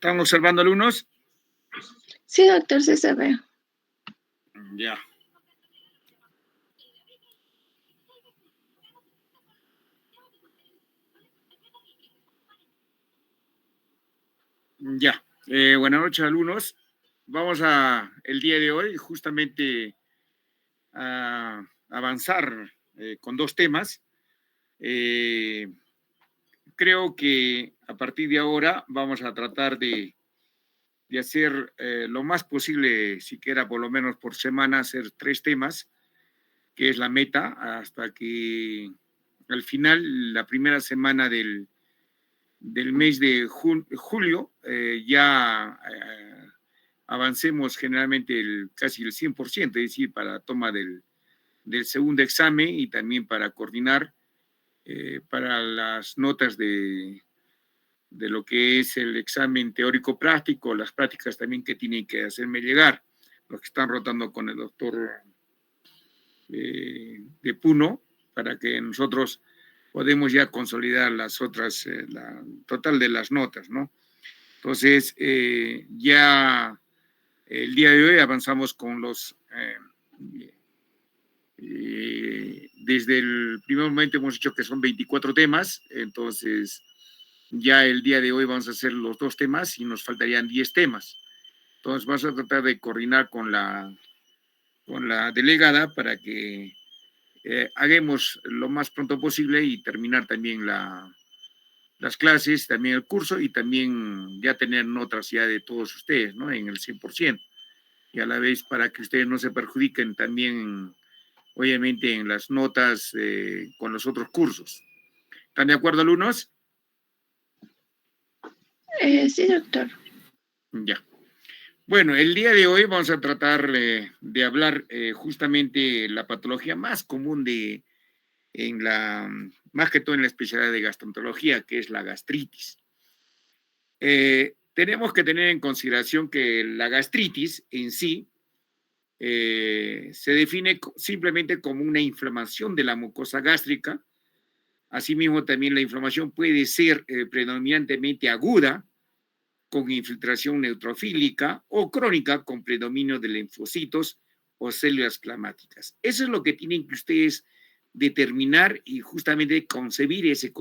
¿Están observando alumnos? Sí, doctor, sí se ve. Ya. Ya. Buenas noches, alumnos. Vamos el día de hoy justamente a avanzar con dos temas. Creo que a partir de ahora vamos a tratar de hacer lo más posible, siquiera por lo menos por semana, hacer 3 temas, que es la meta, hasta que al final, la primera semana del mes de julio, ya avancemos generalmente casi el 100%, es decir, para la toma del segundo examen y también para coordinar para las notas de lo que es el examen teórico práctico, las prácticas también que tienen que hacerme llegar, los que están rotando con el doctor de Puno, para que nosotros podemos ya consolidar las otras, la total de las notas, ¿no? Entonces, ya el día de hoy avanzamos con los... desde el primer momento hemos dicho que son 24 temas, entonces ya el día de hoy vamos a hacer los 2 temas y nos faltarían 10 temas. Entonces vamos a tratar de coordinar con la delegada para que hagamos lo más pronto posible y terminar también las clases, también el curso y también ya tener notas ya de todos ustedes, ¿no? En el 100%. Y a la vez para que ustedes no se perjudiquen también, obviamente, en las notas con los otros cursos. ¿Están de acuerdo, alumnos? Sí, doctor. Ya. Bueno, el día de hoy vamos a tratar de hablar justamente la patología más común más que todo en la especialidad de gastroenterología, que es la gastritis. Tenemos que tener en consideración que la gastritis en sí se define simplemente como una inflamación de la mucosa gástrica. Asimismo, también la inflamación puede ser predominantemente aguda, con infiltración neutrofílica, o crónica con predominio de linfocitos o células plasmáticas. Eso es lo que tienen que ustedes determinar y justamente concebir ese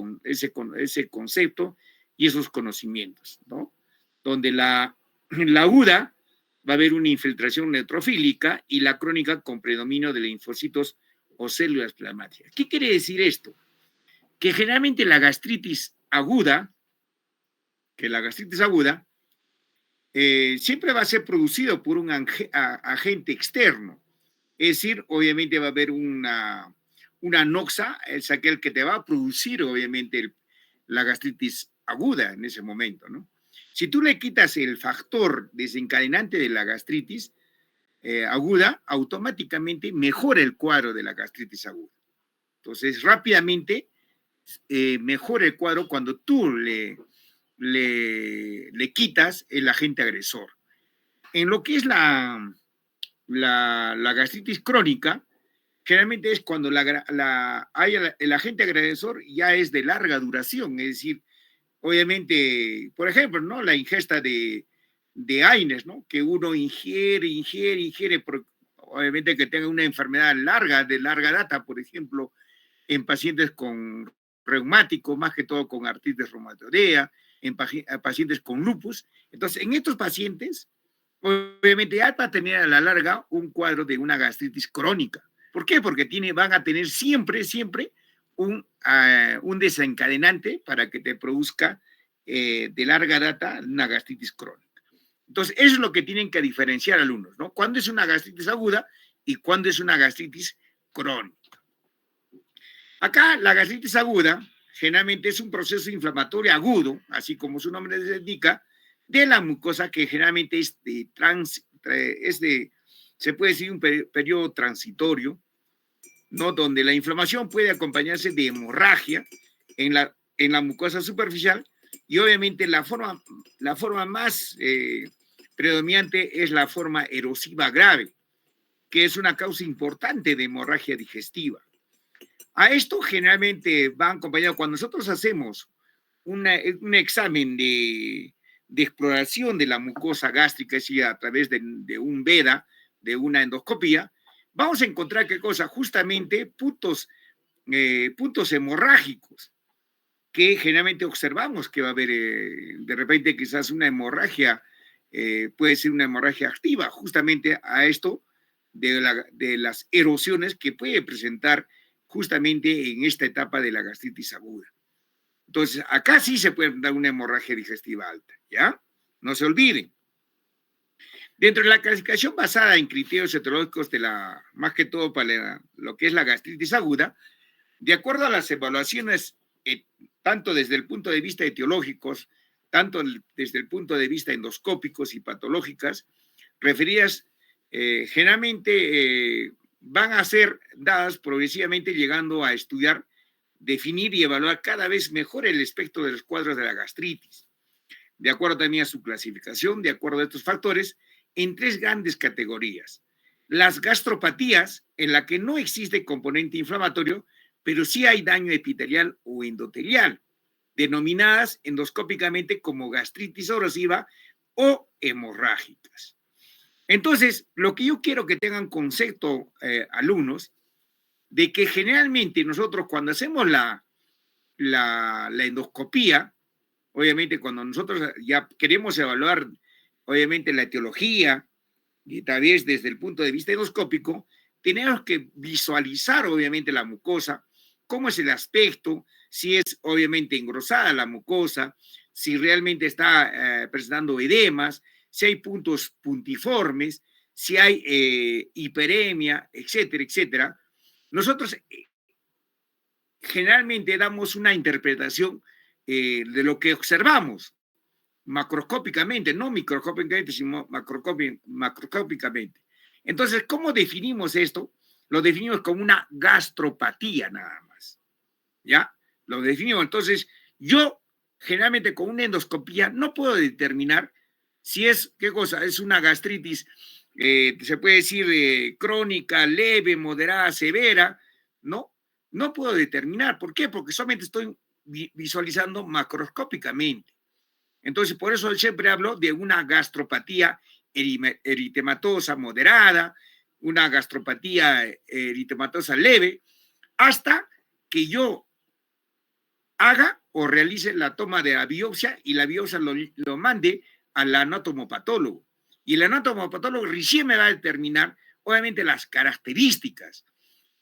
concepto y esos conocimientos, ¿no? Donde la aguda va a haber una infiltración neutrofílica y la crónica con predominio de linfocitos o células plasmáticas. ¿Qué quiere decir esto? Que generalmente la gastritis aguda, siempre va a ser producido por un agente externo. Es decir, obviamente va a haber una noxa, es aquel que te va a producir, obviamente, la gastritis aguda en ese momento, ¿no? Si tú le quitas el factor desencadenante de la gastritis aguda, automáticamente mejora el cuadro de la gastritis aguda. Entonces, rápidamente mejora el cuadro cuando tú le quitas el agente agresor. En lo que es la gastritis crónica, generalmente es cuando el agente agresor ya es de larga duración, es decir, obviamente, por ejemplo, ¿no? La ingesta de AINES, ¿no? Que uno ingiere, obviamente que tenga una enfermedad de larga data, por ejemplo, en pacientes con reumáticos, más que todo con artritis reumatoidea, en pacientes con lupus. Entonces, en estos pacientes, obviamente ya va a tener a la larga un cuadro de una gastritis crónica. ¿Por qué? Porque van a tener siempre un desencadenante para que te produzca de larga data una gastritis crónica. Entonces, eso es lo que tienen que diferenciar alumnos, ¿no? ¿Cuándo es una gastritis aguda y cuándo es una gastritis crónica? Acá la gastritis aguda generalmente es un proceso inflamatorio agudo, así como su nombre les indica, de la mucosa que generalmente se puede decir un periodo transitorio, ¿no? Donde la inflamación puede acompañarse de hemorragia en la mucosa superficial y obviamente la forma más predominante es la forma erosiva grave, que es una causa importante de hemorragia digestiva. A esto generalmente va acompañado cuando nosotros hacemos un examen de de exploración de la mucosa gástrica, es decir, a través de un veda, de una endoscopía, vamos a encontrar qué cosa, justamente puntos hemorrágicos que generalmente observamos que va a haber de repente quizás una hemorragia, puede ser una hemorragia activa, justamente a esto de las erosiones que puede presentar justamente en esta etapa de la gastritis aguda. Entonces, acá sí se puede dar una hemorragia digestiva alta, ¿ya? No se olviden. Dentro de la clasificación basada en criterios etiológicos más que todo para lo que es la gastritis aguda, de acuerdo a las evaluaciones, tanto desde el punto de vista etiológicos, tanto desde el punto de vista endoscópicos y patológicas, referidas generalmente van a ser dadas progresivamente llegando a estudiar, definir y evaluar cada vez mejor el espectro de los cuadros de la gastritis, de acuerdo también a su clasificación, de acuerdo a estos factores, en 3 grandes categorías. Las gastropatías, en la que no existe componente inflamatorio, pero sí hay daño epitelial o endotelial, denominadas endoscópicamente como gastritis erosiva o hemorrágicas. Entonces, lo que yo quiero que tengan concepto, alumnos, de que generalmente nosotros cuando hacemos la endoscopía, obviamente cuando nosotros ya queremos evaluar, obviamente la etiología, y tal vez desde el punto de vista endoscópico, tenemos que visualizar obviamente la mucosa, cómo es el aspecto, si es obviamente engrosada la mucosa, si realmente está presentando edemas, si hay puntos puntiformes, si hay hiperemia, etcétera, etcétera. Nosotros generalmente damos una interpretación de lo que observamos macroscópicamente, no microscópicamente, sino macroscópicamente. Entonces, ¿cómo definimos esto? Lo definimos como una gastropatía nada más, ¿ya? Lo definimos. Entonces, yo generalmente con una endoscopía no puedo determinar si es, ¿qué cosa? Es una gastritis, se puede decir crónica, leve, moderada, severa, ¿no? No puedo determinar. ¿Por qué? Porque solamente estoy visualizando macroscópicamente. Entonces, por eso siempre hablo de una gastropatía eritematosa moderada, una gastropatía eritematosa leve, hasta que yo haga o realice la toma de la biopsia y la biopsia lo mande al anatomopatólogo. Y el anatomopatólogo recién me va a determinar, obviamente, las características,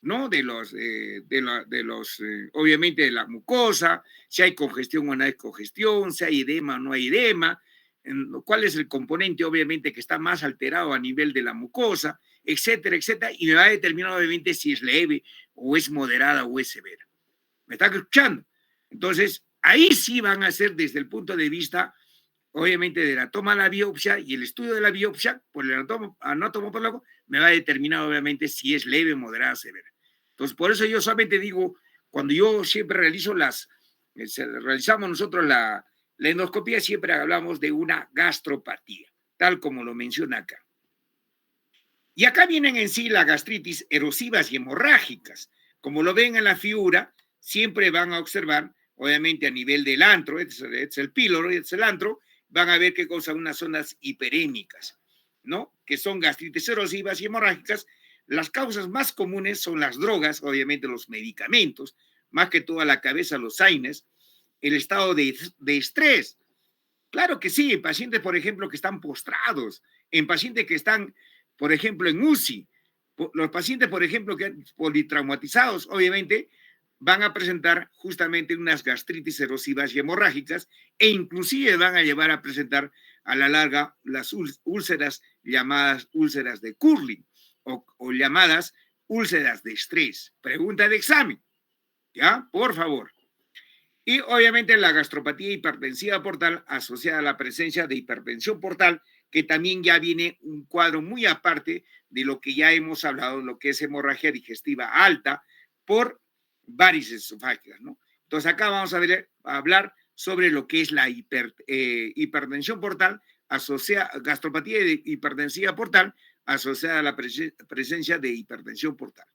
¿no? Obviamente, de la mucosa, si hay congestión o no hay congestión, si hay edema o no hay edema, cuál es el componente, obviamente, que está más alterado a nivel de la mucosa, etcétera, etcétera, y me va a determinar, obviamente, si es leve o es moderada o es severa. ¿Me está escuchando? Entonces, ahí sí van a ser desde el punto de vista, obviamente, de la toma de la biopsia y el estudio de la biopsia por el anatomopálogo me va a determinar, obviamente, si es leve, moderada, severa. Entonces, por eso yo solamente digo, cuando yo siempre realizamos nosotros la endoscopía, siempre hablamos de una gastropatía, tal como lo menciona acá. Y acá vienen en sí las gastritis erosivas y hemorrágicas. Como lo ven en la figura, siempre van a observar, obviamente a nivel del antro, este es el píloro, este es el antro, van a ver qué cosa, unas zonas hiperémicas, ¿no? Que son gastritis erosivas y hemorrágicas. Las causas más comunes son las drogas, obviamente los medicamentos, más que toda la cabeza, los AINES, el estado de estrés. Claro que sí, en pacientes, por ejemplo, que están postrados, en pacientes que están, por ejemplo, en UCI, los pacientes, por ejemplo, que han politraumatizados, obviamente, van a presentar justamente unas gastritis erosivas y hemorrágicas e inclusive van a llevar a presentar a la larga las úlceras llamadas úlceras de Curling o llamadas úlceras de estrés. Pregunta de examen, ¿ya? Por favor. Y obviamente la gastropatía hipertensiva portal asociada a la presencia de hipertensión portal, que también ya viene un cuadro muy aparte de lo que ya hemos hablado, lo que es hemorragia digestiva alta por varices esofágicas, ¿no? Entonces acá vamos a hablar sobre lo que es la hipertensión portal, gastropatía hipertensiva portal asociada a la presencia de hipertensión portal.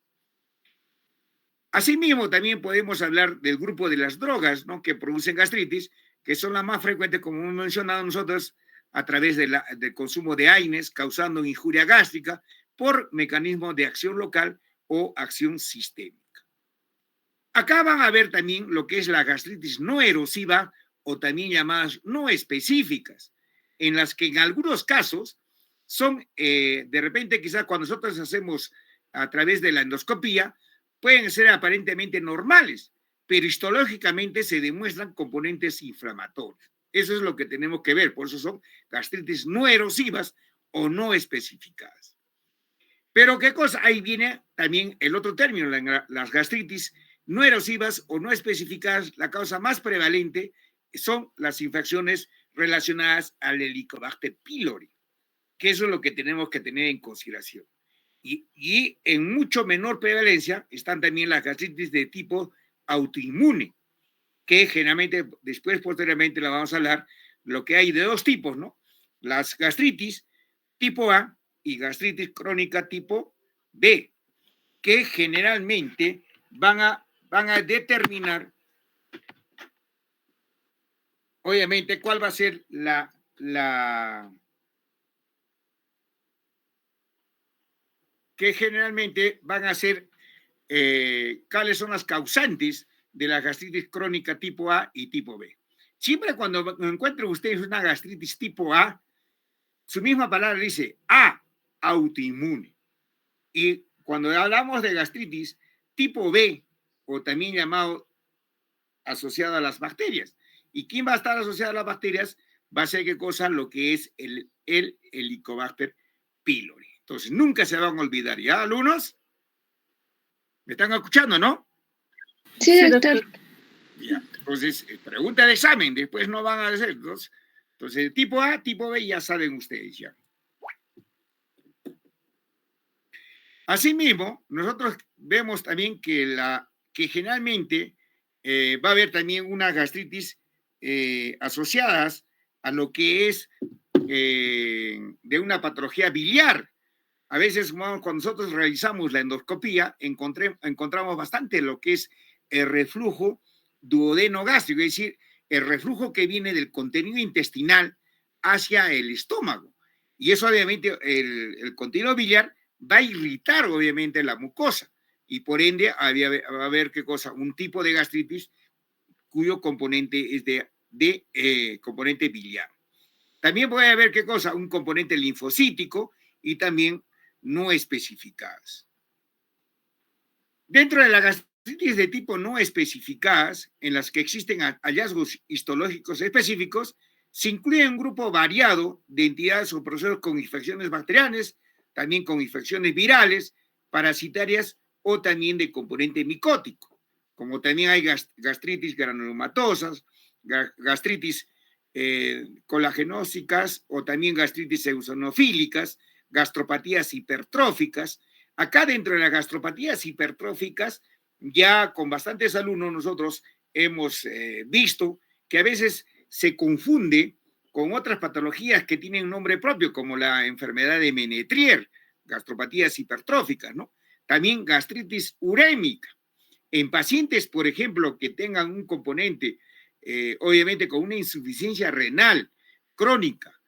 Asimismo, también podemos hablar del grupo de las drogas, ¿no? Que producen gastritis, que son las más frecuentes, como hemos mencionado nosotros, a través del consumo de AINES, causando injuria gástrica por mecanismos de acción local o acción sistémica. Acá van a ver también lo que es la gastritis no erosiva o también llamadas no específicas, en las que en algunos casos son, de repente quizás cuando nosotros hacemos a través de la endoscopía, pueden ser aparentemente normales, pero histológicamente se demuestran componentes inflamatorios. Eso es lo que tenemos que ver, por eso son gastritis no erosivas o no especificadas. Pero ¿qué cosa? Ahí viene también el otro término, las gastritis no erosivas o no especificadas. La causa más prevalente son las infecciones relacionadas al Helicobacter pylori, que eso es lo que tenemos que tener en consideración. Y en mucho menor prevalencia están también las gastritis de tipo autoinmune, que generalmente, después posteriormente la vamos a hablar, lo que hay de dos tipos, ¿no? Las gastritis tipo A y gastritis crónica tipo B, que generalmente van a determinar, obviamente, cuál va a ser que generalmente van a ser, cuáles son las causantes de la gastritis crónica tipo A y tipo B. Siempre cuando encuentren ustedes una gastritis tipo A, su misma palabra dice A, autoinmune. Y cuando hablamos de gastritis tipo B, o también llamado asociado a las bacterias. ¿Y quién va a estar asociado a las bacterias? Va a ser qué cosa, lo que es el Helicobacter pylori. Entonces, nunca se van a olvidar, ¿ya, alumnos? ¿Me están escuchando, no? Sí, doctor. Ya. Entonces, pregunta de examen, después no van a hacer. Entonces, tipo A, tipo B, ya saben ustedes ya. Asimismo, nosotros vemos también que generalmente va a haber también una gastritis asociadas a lo que es de una patología biliar. A veces cuando nosotros realizamos la endoscopía encontramos bastante lo que es el reflujo duodeno-gástrico, es decir, el reflujo que viene del contenido intestinal hacia el estómago. Y eso obviamente el contenido biliar va a irritar obviamente la mucosa y por ende va a haber qué cosa, un tipo de gastritis cuyo componente es de componente biliar. También puede haber qué cosa, un componente linfocítico y también no especificadas. Dentro de la gastritis de tipo no especificadas, en las que existen hallazgos histológicos específicos, se incluye un grupo variado de entidades o procesos con infecciones bacterianas, también con infecciones virales, parasitarias o también de componente micótico, como también hay gastritis granulomatosas, gastritis colagenósicas o también gastritis eosinofílicas, gastropatías hipertróficas. Acá dentro de las gastropatías hipertróficas, ya con bastantes alumnos nosotros hemos visto que a veces se confunde con otras patologías que tienen nombre propio, como la enfermedad de Menetrier, gastropatías hipertróficas, ¿no? También gastritis urémica. En pacientes, por ejemplo, que tengan un componente, obviamente con una insuficiencia renal crónica,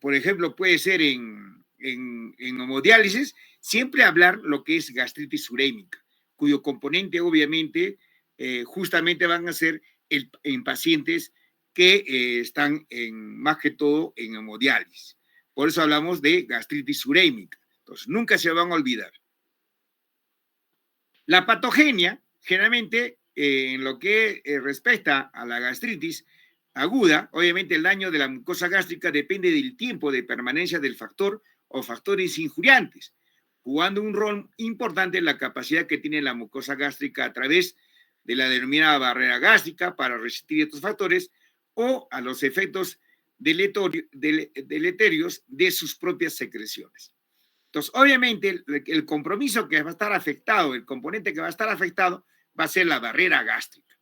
por ejemplo, puede ser en hemodiálisis, siempre hablar lo que es gastritis urémica, cuyo componente obviamente justamente van a ser en pacientes que están más que todo en hemodiálisis. Por eso hablamos de gastritis urémica. Entonces, nunca se van a olvidar. La patogenia, generalmente, en lo que respecta a la gastritis aguda, obviamente el daño de la mucosa gástrica depende del tiempo de permanencia del factor o factores injuriantes, jugando un rol importante en la capacidad que tiene la mucosa gástrica a través de la denominada barrera gástrica para resistir estos factores o a los efectos deleterios de sus propias secreciones. Entonces, obviamente, el compromiso que va a estar afectado, el componente que va a estar afectado, va a ser la barrera gástrica,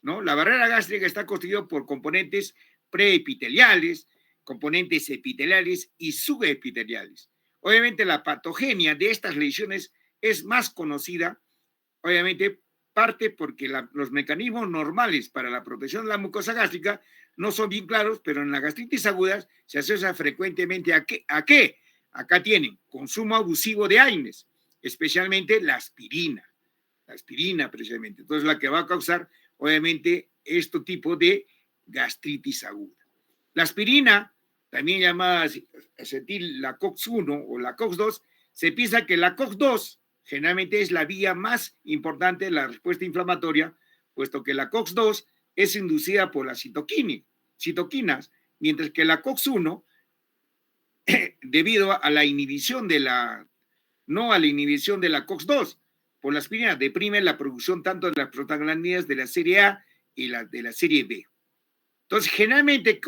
¿no? La barrera gástrica está constituida por componentes preepiteliales, componentes epiteliales y subepiteliales. Obviamente, la patogenia de estas lesiones es más conocida, obviamente, parte porque los mecanismos normales para la protección de la mucosa gástrica no son bien claros, pero en la gastritis aguda se asocia frecuentemente ¿a qué? Acá tienen consumo abusivo de AINES, especialmente la aspirina precisamente. Entonces la que va a causar obviamente este tipo de gastritis aguda. La aspirina, también llamada acetil, la COX-1 o la COX-2, se piensa que la COX-2 generalmente es la vía más importante de la respuesta inflamatoria, puesto que la COX-2 es inducida por las citoquinas, mientras que la COX-1, debido a la inhibición de no a la inhibición de la COX-2 por la aspirina, deprime la producción tanto de las prostaglandinas de la serie A y de la serie B. Entonces, generalmente,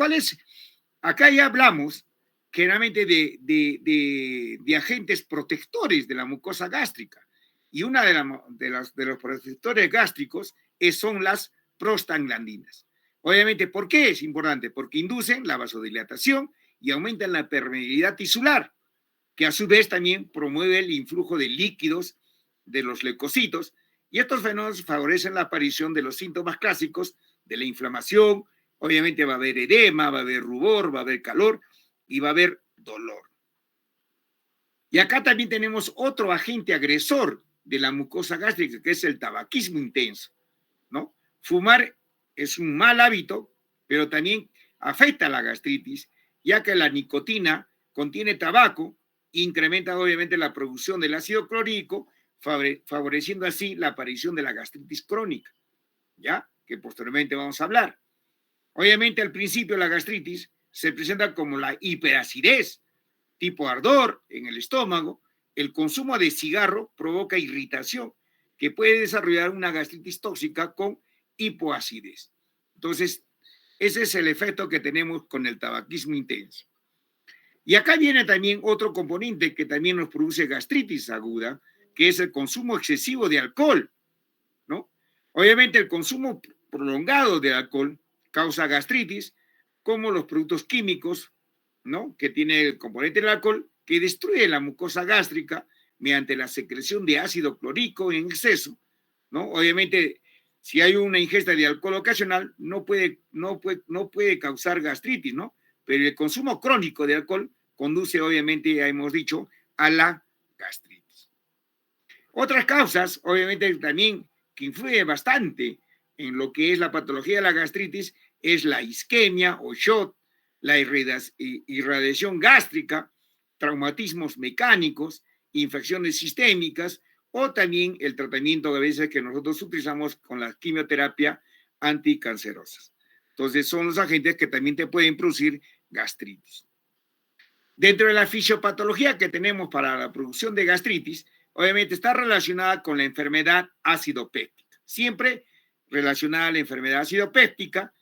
acá ya hablamos generalmente de agentes protectores de la mucosa gástrica. Y una de los protectores gástricos son las prostaglandinas. Obviamente, ¿por qué es importante? Porque inducen la vasodilatación y aumentan la permeabilidad tisular, que a su vez también promueve el influjo de líquidos de los leucocitos, y estos fenómenos favorecen la aparición de los síntomas clásicos de la inflamación. Obviamente va a haber edema, va a haber rubor, va a haber calor y va a haber dolor. Y acá también tenemos otro agente agresor de la mucosa gástrica, que es el tabaquismo intenso, ¿no? Fumar es un mal hábito, pero también afecta a la gastritis, ya que la nicotina contiene tabaco, incrementa obviamente la producción del ácido clorhídrico, favoreciendo así la aparición de la gastritis crónica, ¿ya? Que posteriormente vamos a hablar. Obviamente al principio la gastritis se presenta como la hiperacidez, tipo ardor en el estómago. El consumo de cigarro provoca irritación que puede desarrollar una gastritis tóxica con hipoacidez. Entonces, ese es el efecto que tenemos con el tabaquismo intenso. Y acá viene también otro componente que también nos produce gastritis aguda, que es el consumo excesivo de alcohol, ¿no? Obviamente el consumo prolongado de alcohol causa gastritis, como los productos químicos, ¿no? Que tiene el componente del alcohol, que destruye la mucosa gástrica mediante la secreción de ácido clorhídrico en exceso, ¿no? Obviamente, si hay una ingesta de alcohol ocasional, no puede causar gastritis, ¿no? Pero el consumo crónico de alcohol conduce, obviamente, ya hemos dicho, a la gastritis. Otras causas, obviamente, también que influye bastante en lo que es la patología de la gastritis es la isquemia o SHOT, la irradiación gástrica, traumatismos mecánicos, infecciones sistémicas o también el tratamiento a veces que nosotros utilizamos con la quimioterapia anticancerosas. Entonces son los agentes que también te pueden producir gastritis. Dentro de la fisiopatología que tenemos para la producción de gastritis, obviamente está relacionada con la enfermedad acidopéptica. Siempre relacionada a la enfermedad acidopéptica,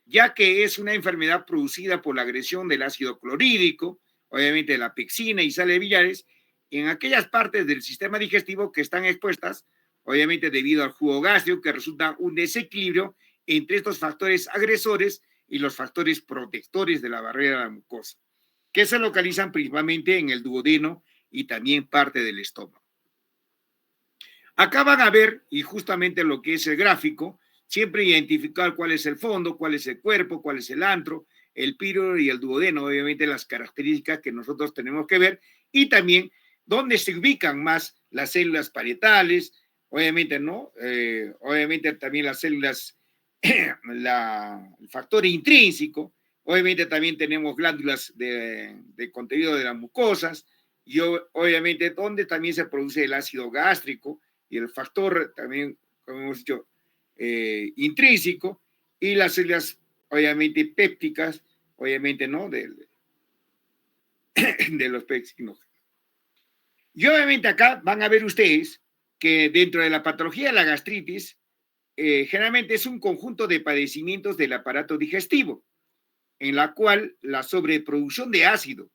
ya que es una enfermedad producida por la agresión del ácido clorhídrico, obviamente la pexina y sales biliares, en aquellas partes del sistema digestivo que están expuestas, obviamente debido al jugo gástrico, que resulta un desequilibrio entre estos factores agresores y los factores protectores de la barrera de la mucosa, que se localizan principalmente en el duodeno y también parte del estómago. Acá van a ver, y justamente lo que es el gráfico, siempre identificar cuál es el fondo, cuál es el cuerpo, cuál es el antro, el píloro y el duodeno, obviamente las características que nosotros tenemos que ver, y también dónde se ubican más las células parietales, obviamente, ¿no? Obviamente también las células, el factor intrínseco, obviamente también tenemos glándulas de contenido de las mucosas, y obviamente donde también se produce el ácido gástrico y el factor también, como hemos dicho, intrínseco, y las células obviamente pépticas, obviamente, ¿no? De los péptidos. Y obviamente acá van a ver ustedes que dentro de la patología de la gastritis, generalmente es un conjunto de padecimientos del aparato digestivo, en la cual la sobreproducción de ácido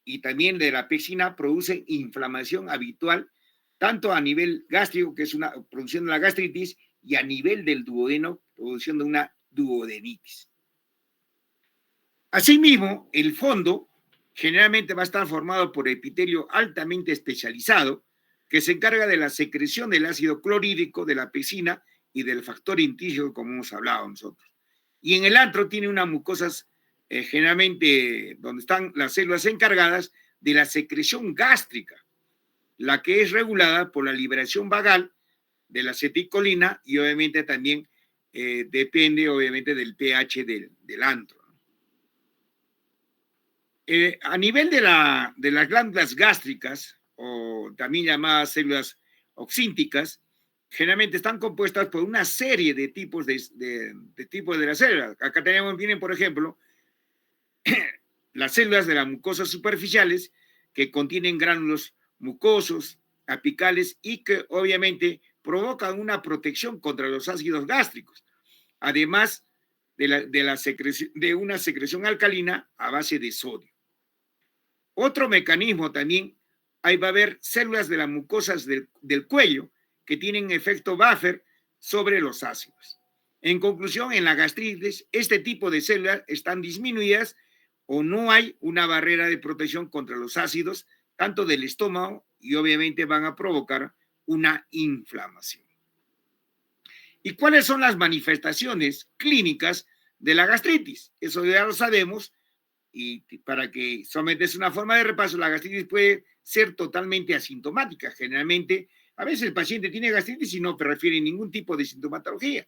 y también de la pexina produce inflamación habitual, tanto a nivel gástrico, que es una producción de la gastritis, y a nivel del duodeno, producción de una duodenitis. Asimismo, el fondo generalmente va a estar formado por epitelio altamente especializado, que se encarga de la secreción del ácido clorhídrico, de la pecina y del factor intígeno, como hemos hablado nosotros. Y en el antro tiene unas mucosas generalmente donde están las células encargadas de la secreción gástrica, la que es regulada por la liberación vagal de la acetilcolina y obviamente también depende obviamente del pH del antro. A nivel de las glándulas gástricas, o también llamadas células oxínticas, generalmente están compuestas por una serie de tipos de tipos de las células. Acá vienen, por ejemplo, las células de las mucosas superficiales que contienen gránulos mucosos, apicales y que obviamente provocan una protección contra los ácidos gástricos, además de una secreción alcalina a base de sodio. Otro mecanismo también, ahí va a haber células de las mucosas del cuello que tienen efecto buffer sobre los ácidos. En conclusión, en la gastritis, este tipo de células están disminuidas o no hay una barrera de protección contra los ácidos, tanto del estómago, y obviamente van a provocar una inflamación. ¿Y cuáles son las manifestaciones clínicas de la gastritis? Eso ya lo sabemos, y para que solamente es una forma de repaso, la gastritis puede ser totalmente asintomática. Generalmente, a veces el paciente tiene gastritis y no refiere ningún tipo de sintomatología.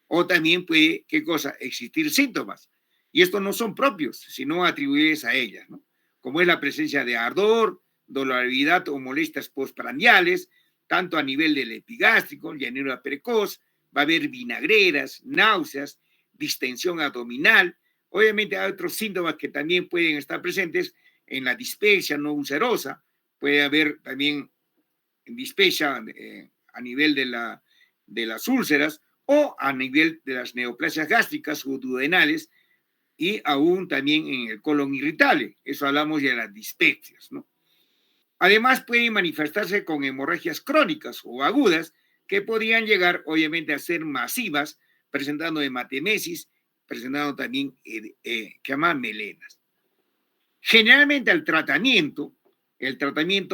O también puede, ¿qué cosa? Existir síntomas. Y estos no son propios, sino atribuibles a ellas, ¿no? Como es la presencia de ardor, dolorividad o molestias postprandiales, tanto a nivel del epigástrico, llanura precoz, va a haber vinagreras, náuseas, distensión abdominal. Obviamente hay otros síntomas que también pueden estar presentes en la dispepsia no ulcerosa, puede haber también dispepsia a nivel de las úlceras o a nivel de las neoplasias gástricas o duodenales y aún también en el colon irritable. Eso hablamos de las dispepsias, ¿no? Además pueden manifestarse con hemorragias crónicas o agudas que podrían llegar obviamente a ser masivas, presentando hematemesis, presentando también que llaman melenas. Generalmente el tratamiento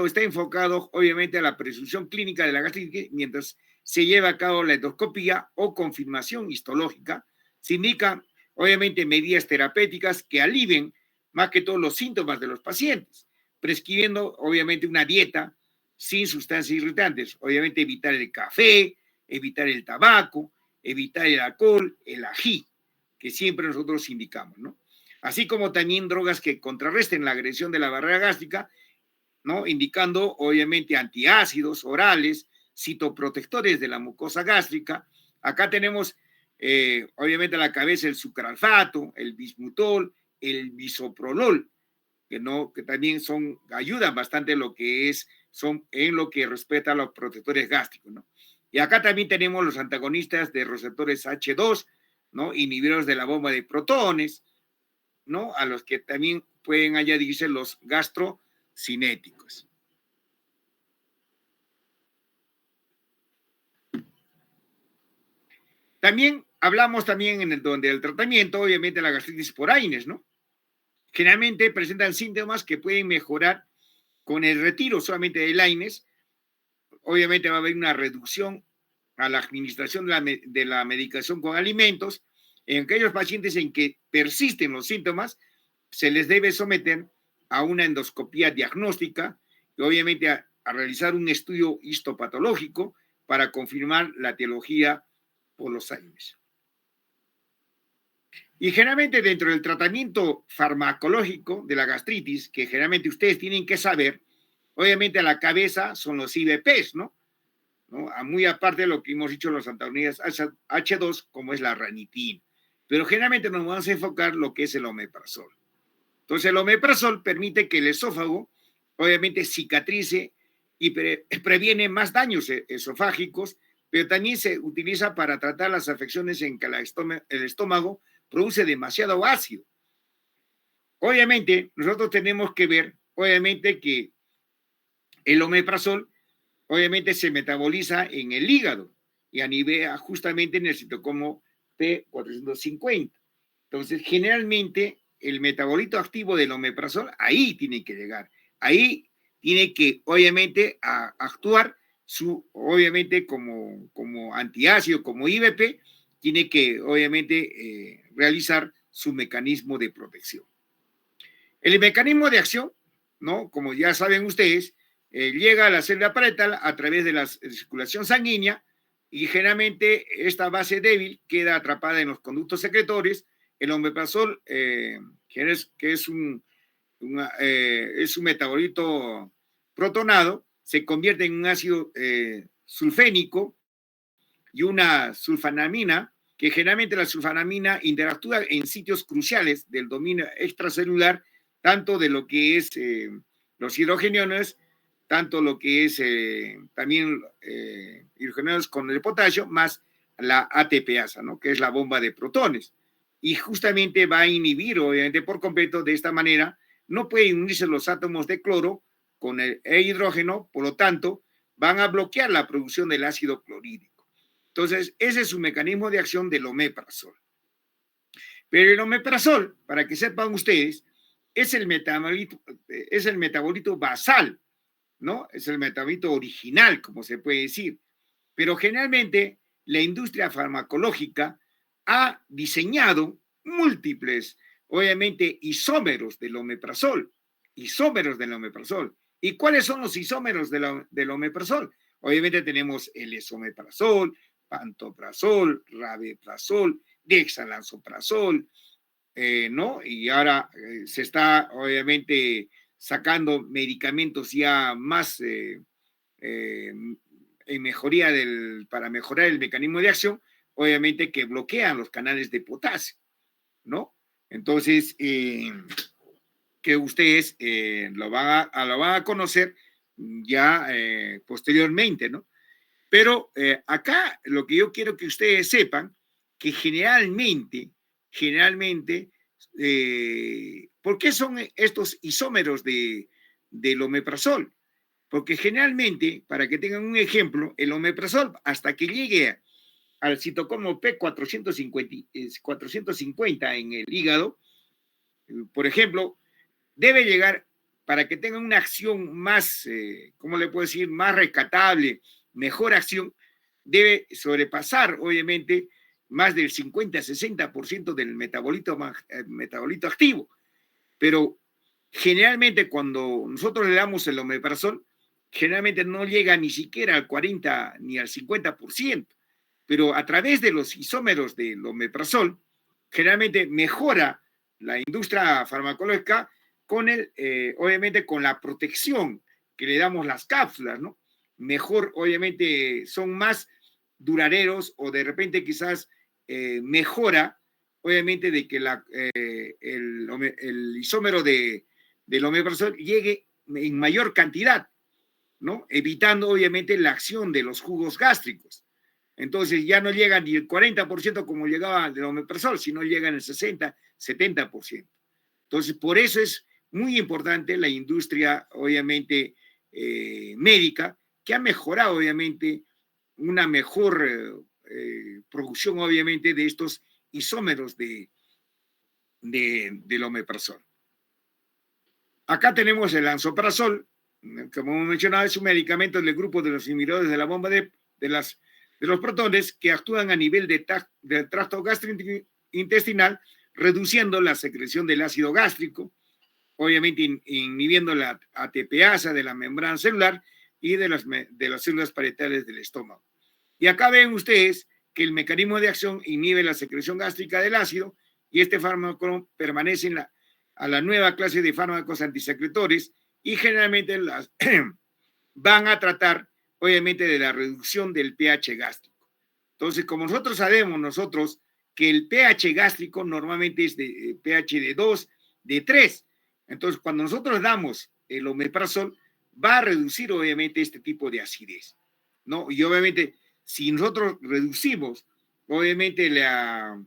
está enfocado obviamente a la presunción clínica de la gastritis mientras se lleva a cabo la endoscopía o confirmación histológica. Se indican obviamente medidas terapéuticas que alivien más que todos los síntomas de los pacientes, prescribiendo obviamente una dieta sin sustancias irritantes, obviamente evitar el café, evitar el tabaco, evitar el alcohol, el ají, que siempre nosotros indicamos, ¿no? Así como también drogas que contrarresten la agresión de la barrera gástrica, ¿no? Indicando obviamente antiácidos orales, citoprotectores de la mucosa gástrica. Acá tenemos obviamente a la cabeza el sucralfato, el bismutol, el bisoprolol, que también ayudan bastante en lo que respecta a los protectores gástricos, ¿no? Y acá también tenemos los antagonistas de receptores H2, ¿no? Inhibidores de la bomba de protones, ¿no? A los que también pueden añadirse los gastrocinéticos. También hablamos también donde el tratamiento, obviamente la gastritis por AINES, ¿no? Generalmente presentan síntomas que pueden mejorar con el retiro solamente del AINES. Obviamente va a haber una reducción a la administración de la medicación con alimentos. En aquellos pacientes en que persisten los síntomas, se les debe someter a una endoscopía diagnóstica y obviamente a realizar un estudio histopatológico para confirmar la etiología por los AINES. Y generalmente dentro del tratamiento farmacológico de la gastritis, que generalmente ustedes tienen que saber, obviamente a la cabeza son los IVPs, ¿no? Muy aparte de lo que hemos dicho los antagonistas H2, como es la ranitina. Pero generalmente nos vamos a enfocar lo que es el omeprazol. Entonces el omeprazol permite que el esófago obviamente cicatrice y previene más daños esofágicos, pero también se utiliza para tratar las afecciones en que el estómago produce demasiado ácido. Obviamente nosotros tenemos que ver, obviamente que el omeprazol obviamente se metaboliza en el hígado y a nivel justamente en el citocromo P450. Entonces, generalmente el metabolito activo del omeprazol ahí tiene que llegar. Ahí tiene que, obviamente, actuar obviamente, como antiácido, como IBP, tiene que, obviamente, realizar su mecanismo de protección. El mecanismo de acción, ¿no? Como ya saben ustedes, llega a la célula parietal a través de la circulación sanguínea y generalmente esta base débil queda atrapada en los conductos secretores. El omeprazol, que es un metabolito protonado, se convierte en un ácido sulfénico y una sulfanamina, que generalmente la sulfanamina interactúa en sitios cruciales del dominio extracelular, tanto de lo que es los hidrogeniones, tanto lo que es también hidrogeniones con el potasio, más la ATPasa, ¿no? Que es la bomba de protones. Y justamente va a inhibir, obviamente, por completo, de esta manera, no pueden unirse los átomos de cloro con el hidrógeno, por lo tanto, van a bloquear la producción del ácido clorhídrico. Entonces, ese es su mecanismo de acción del omeprazol. Pero el omeprazol, para que sepan ustedes, es el metabolito basal, ¿no? Es el metabolito original, como se puede decir. Pero generalmente la industria farmacológica ha diseñado múltiples, obviamente, isómeros del omeprazol. ¿Y cuáles son los isómeros del omeprazol? Obviamente tenemos el esomeprazol, pantoprazol, rabeprazol, dexlansoprazol, ¿no? Y ahora se está, obviamente, sacando medicamentos ya más en mejoría para mejorar el mecanismo de acción, obviamente que bloquean los canales de potasio, ¿no? Entonces, que ustedes lo van a conocer ya posteriormente, ¿no? Pero acá lo que yo quiero que ustedes sepan, que generalmente, ¿por qué son estos isómeros del omeprazol? Porque generalmente, para que tengan un ejemplo, el omeprazol, hasta que llegue al citocromo P450 en el hígado, por ejemplo, debe llegar, para que tengan una acción más, ¿cómo le puedo decir?, más rescatable, mejor acción, debe sobrepasar, obviamente, más del 50-60% del metabolito activo. Pero generalmente cuando nosotros le damos el omeprazol, generalmente no llega ni siquiera al 40 ni al 50%, pero a través de los isómeros del omeprazol, generalmente mejora la industria farmacológica con obviamente con la protección que le damos las cápsulas, ¿no? Mejor, obviamente, son más duraderos o de repente quizás mejora, obviamente, de que el isómero del omeprazol llegue en mayor cantidad, ¿no? Evitando, obviamente, la acción de los jugos gástricos. Entonces ya no llega ni el 40% como llegaba el omeprazol, sino llega en el 60-70%. Entonces, por eso es muy importante la industria, obviamente, médica, que ha mejorado, obviamente, una mejor producción, obviamente, de estos isómeros del omeprazol. Acá tenemos el lansoprazol, como hemos mencionado, es un medicamento del grupo de los inhibidores de la bomba de los protones que actúan a nivel del tracto gastrointestinal, reduciendo la secreción del ácido gástrico, obviamente inhibiendo la ATPasa de la membrana celular y de las células parietales del estómago. Y acá ven ustedes que el mecanismo de acción inhibe la secreción gástrica del ácido y este fármaco permanece a la nueva clase de fármacos antisecretores y generalmente van a tratar, obviamente, de la reducción del pH gástrico. Entonces, como nosotros sabemos que el pH gástrico normalmente es de pH de 2, de 3. Entonces, cuando nosotros damos el omeprazol, va a reducir, obviamente, este tipo de acidez, ¿no? Y obviamente, si nosotros reducimos, obviamente, la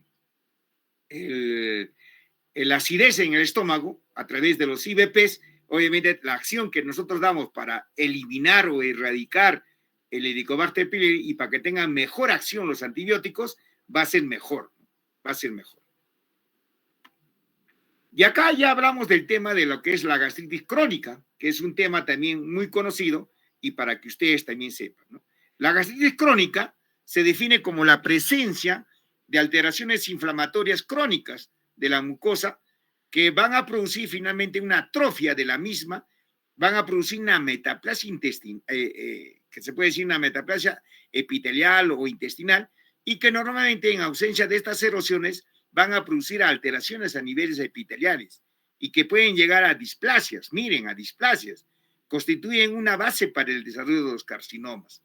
acidez en el estómago a través de los IBPs, obviamente la acción que nosotros damos para eliminar o erradicar el Helicobacter pylori y para que tengan mejor acción los antibióticos, va a ser mejor. Y acá ya hablamos del tema de lo que es la gastritis crónica, que es un tema también muy conocido y para que ustedes también sepan, ¿no? La gastritis crónica se define como la presencia de alteraciones inflamatorias crónicas de la mucosa que van a producir finalmente una atrofia de la misma, van a producir una metaplasia intestinal, que se puede decir una metaplasia epitelial o intestinal, y que normalmente en ausencia de estas erosiones van a producir alteraciones a niveles epiteliales y que pueden llegar a displasias, miren, a displasias, constituyen una base para el desarrollo de los carcinomas.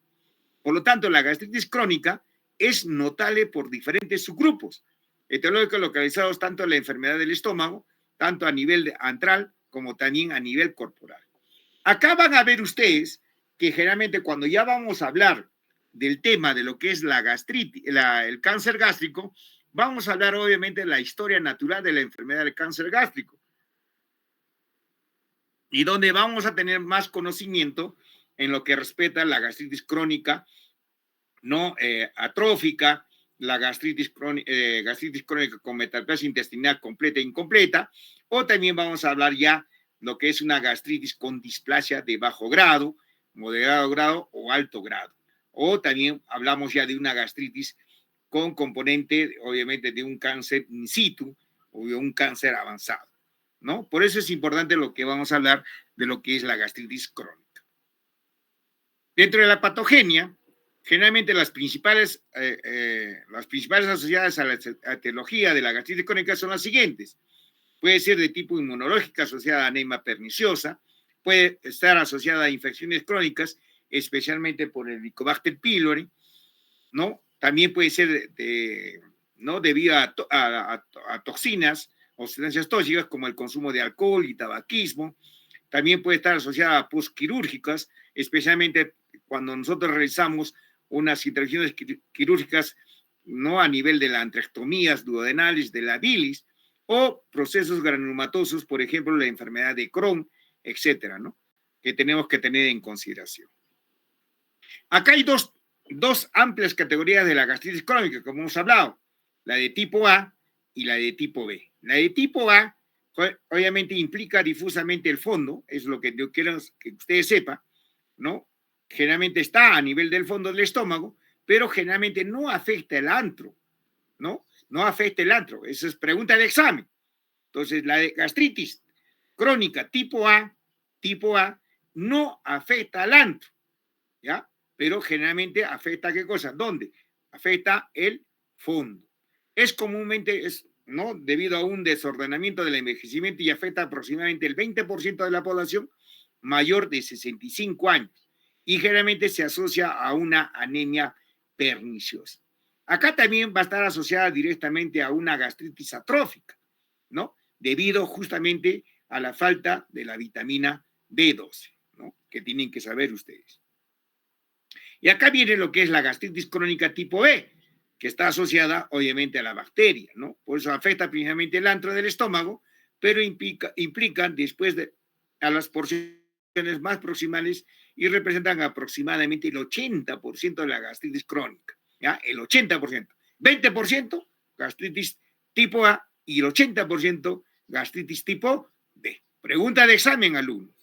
Por lo tanto, la gastritis crónica es notable por diferentes subgrupos etiológicos localizados tanto en la enfermedad del estómago, tanto a nivel antral como también a nivel corporal. Acá van a ver ustedes que generalmente cuando ya vamos a hablar del tema de lo que es la gastritis, el cáncer gástrico, vamos a hablar obviamente de la historia natural de la enfermedad del cáncer gástrico y donde vamos a tener más conocimiento en lo que respecta a la gastritis crónica, no atrófica, la gastritis crónica con metaplasia intestinal completa e incompleta, o también vamos a hablar ya lo que es una gastritis con displasia de bajo grado, moderado grado o alto grado. O también hablamos ya de una gastritis con componente, obviamente, de un cáncer in situ o de un cáncer avanzado, ¿no? Por eso es importante lo que vamos a hablar de lo que es la gastritis crónica. Dentro de la patogenia, generalmente las principales asociadas a la etiología de la gastritis crónica son las siguientes. Puede ser de tipo inmunológica asociada a anemia perniciosa, puede estar asociada a infecciones crónicas, especialmente por el Helicobacter pylori, ¿no? También puede ser ¿no? debido a toxinas o sustancias tóxicas como el consumo de alcohol y tabaquismo. También puede estar asociada a postquirúrgicas, especialmente cuando nosotros realizamos unas intervenciones quirúrgicas, no a nivel de las antrectomías duodenales, de la bilis, o procesos granulomatosos, por ejemplo, la enfermedad de Crohn, etcétera, ¿no? Que tenemos que tener en consideración. Acá hay dos amplias categorías de la gastritis crónica, como hemos hablado, la de tipo A y la de tipo B. La de tipo A, obviamente, implica difusamente el fondo, es lo que yo quiero que ustedes sepan, ¿no? Generalmente está a nivel del fondo del estómago, pero generalmente no afecta el antro, ¿no? No afecta el antro. Esa es pregunta de examen. Entonces, la de gastritis crónica tipo A no afecta al antro, ¿ya? Pero generalmente afecta ¿qué cosa? ¿Dónde? Afecta el fondo. Es comúnmente, ¿no? Debido a un desordenamiento del envejecimiento y afecta aproximadamente el 20% de la población mayor de 65 años y generalmente se asocia a una anemia perniciosa. Acá también va a estar asociada directamente a una gastritis atrófica, ¿no? Debido justamente a la falta de la vitamina B12, ¿no? Que tienen que saber ustedes. Y acá viene lo que es la gastritis crónica tipo B, que está asociada obviamente a la bacteria, ¿no? Por eso afecta principalmente el antro del estómago, pero implican después a las porciones más proximales y representan aproximadamente el 80% de la gastritis crónica, ¿ya? El 80%. 20% gastritis tipo A y el 80% gastritis tipo B. Pregunta de examen, alumnos.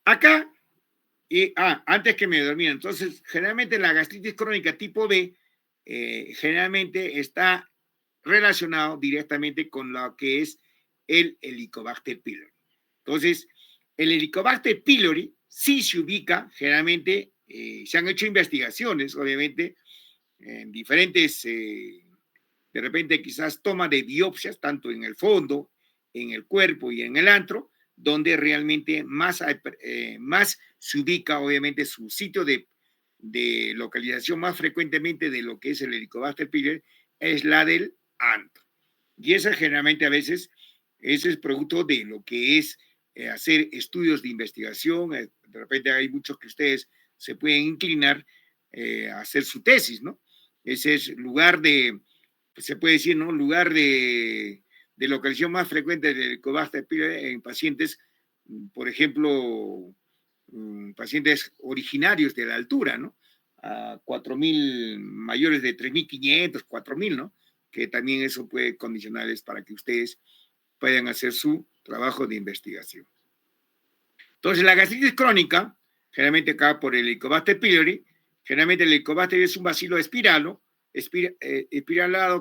Acá antes que me dormía, entonces, generalmente la gastritis crónica tipo B generalmente está relacionado directamente con lo que es el Helicobacter pylori. Entonces, el Helicobacter pylori sí se ubica, generalmente, se han hecho investigaciones, obviamente, en diferentes, de repente quizás toma de biopsias, tanto en el fondo, en el cuerpo y en el antro, donde realmente más se ubica, obviamente, su sitio de localización más frecuentemente de lo que es el Helicobacter pylori es la del antro. Y esa generalmente a veces, ese es producto de lo que es hacer estudios de investigación. De repente hay muchos que ustedes se pueden inclinar a hacer su tesis, ¿no? Ese es lugar de, pues se puede decir, ¿no? Lugar de localización más frecuente del Helicobacter pylori en pacientes, por ejemplo, pacientes originarios de la altura, ¿no? A 4.000, mayores de 3.500, 4.000, ¿no? que también eso puede condicionarles para que ustedes puedan hacer su trabajo de investigación. Entonces, la gastritis crónica, generalmente acá por el Helicobacter pylori, generalmente el Helicobacter es un bacilo espiralado